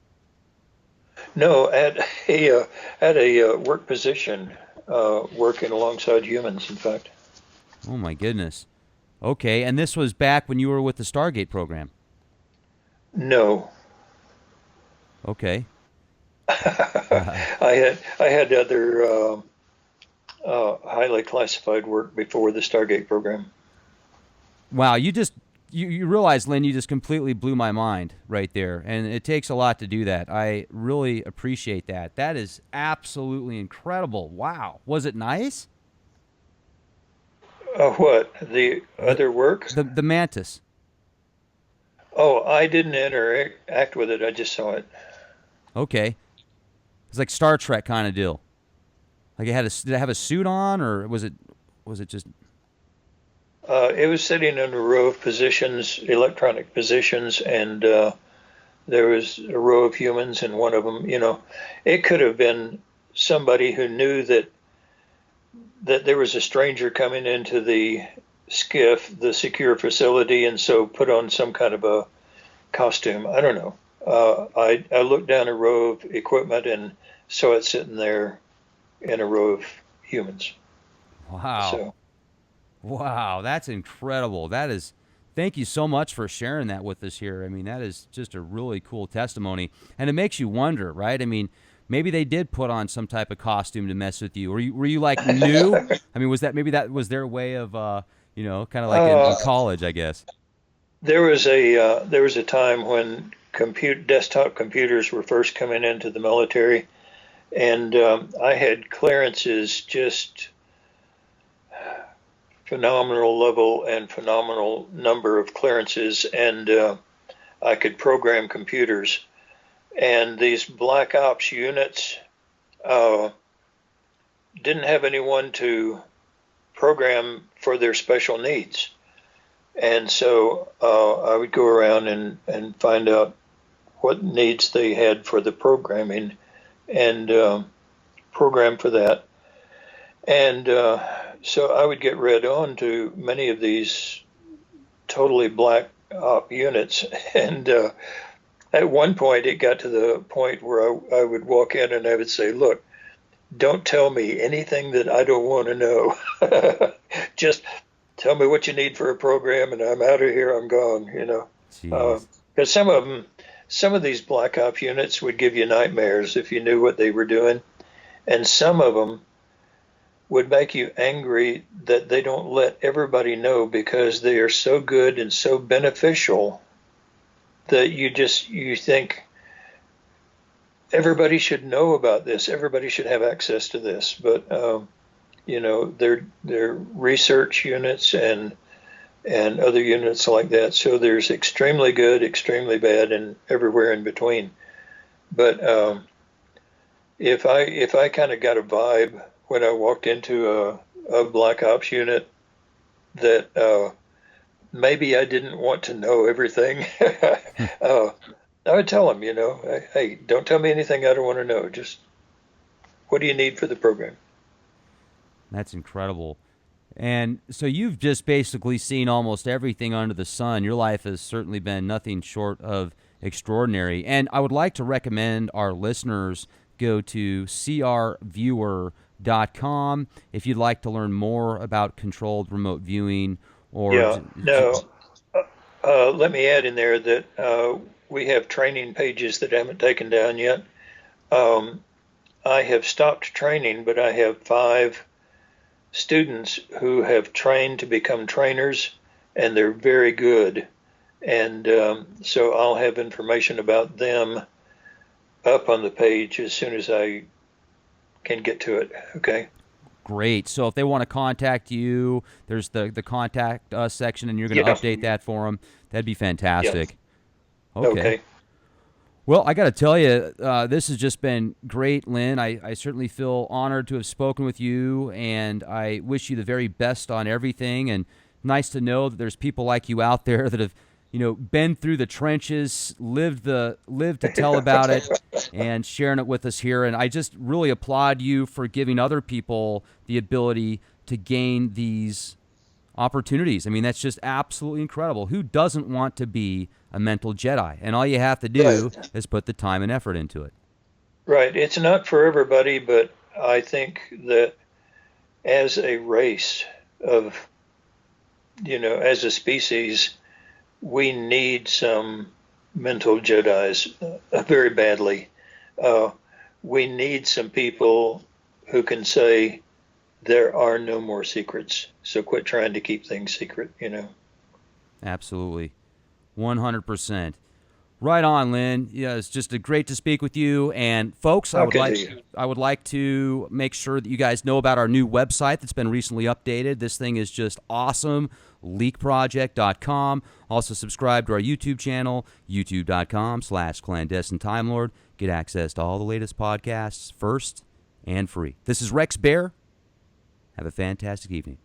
No, at a work position, working alongside humans. In fact, Oh my goodness. Okay, and this was back when you were with the Stargate program. no. Okay. I had other highly classified work before the Stargate program. Wow, you realize, Lynn, you just completely blew my mind right there. And it takes a lot to do that. I really appreciate that. That is absolutely incredible. Wow. Was it nice? What the The other work? the mantis. Oh, I didn't interact with it. I just saw it. Okay. It's like Star Trek kind of deal. Like did it have a suit on, or was it just It was sitting in a row of positions, electronic positions, and there was a row of humans, and one of them, you know, it could have been somebody who knew that there was a stranger coming into the skiff, the secure facility, and so put on some kind of a costume. I don't know. I looked down a row of equipment and saw it sitting there in a row of humans. wow. So, Wow, that's incredible. That is, thank you so much for sharing that with us here. I mean, that is just a really cool testimony. And it makes you wonder, right? I mean, maybe they did put on some type of costume to mess with you. Were you like new? I mean, was that maybe that was their way of, kind of like in uh, college, I guess? there was a time when desktop computers were first coming into the military, and I had clearances just phenomenal level and phenomenal number of clearances, and I could program computers. And these black ops units didn't have anyone to program for their special needs. And so I would go around and find out what needs they had for the programming and program for that. And so I would get read on to many of these totally black op units. And at one point, it got to the point where I would walk in and I would say, look, don't tell me anything that I don't want to know. Just tell me what you need for a program, and I'm out of here. I'm gone, you know. Because some of these black op units would give you nightmares if you knew what they were doing. And some of them would make you angry that they don't let everybody know because they are so good and so beneficial that you think everybody should know about this. Everybody should have access to this. But, you know, they're research units and other units like that. So there's extremely good, extremely bad, and everywhere in between. But if I kind of got a vibe when I walked into a black ops unit that maybe I didn't want to know everything, I would tell them, you know, hey, don't tell me anything I don't want to know. Just what do you need for the program? That's incredible. And so you've just basically seen almost everything under the sun. Your life has certainly been nothing short of extraordinary. And I would like to recommend our listeners go to crviewer.com if you'd like to learn more about controlled remote viewing. Or let me add in there that we have training pages that I haven't taken down yet. I have stopped training, but I have 5 students who have trained to become trainers, and they're very good. And so I'll have information about them up on the page as soon as I can get to it. Okay. Great. So if they want to contact you, there's the contact us section, and you're going to update that for them. That'd be fantastic. Yes. Okay. Well, I got to tell you, this has just been great, Lynn. I certainly feel honored to have spoken with you, and I wish you the very best on everything. And nice to know that there's people like you out there that have, you know, been through the trenches, lived to tell about it, and sharing it with us here. And I just really applaud you for giving other people the ability to gain these opportunities. I mean, that's just absolutely incredible. Who doesn't want to be a mental Jedi? And all you have to do is put the time and effort into it. Right. It's not for everybody, but I think that as a race of, you know, as a species, we need some mental Jedis very badly. We need some people who can say, there are no more secrets, so quit trying to keep things secret, you know. Absolutely. 100%. Right on, Lynn. Yeah, it's just great to speak with you. And folks, I would like to make sure that you guys know about our new website that's been recently updated. This thing is just awesome. leakproject.com. Also subscribe to our YouTube channel, youtube.com/clandestine Time Lord. Get access to all the latest podcasts first and free. This is Rex Bear. Have a fantastic evening.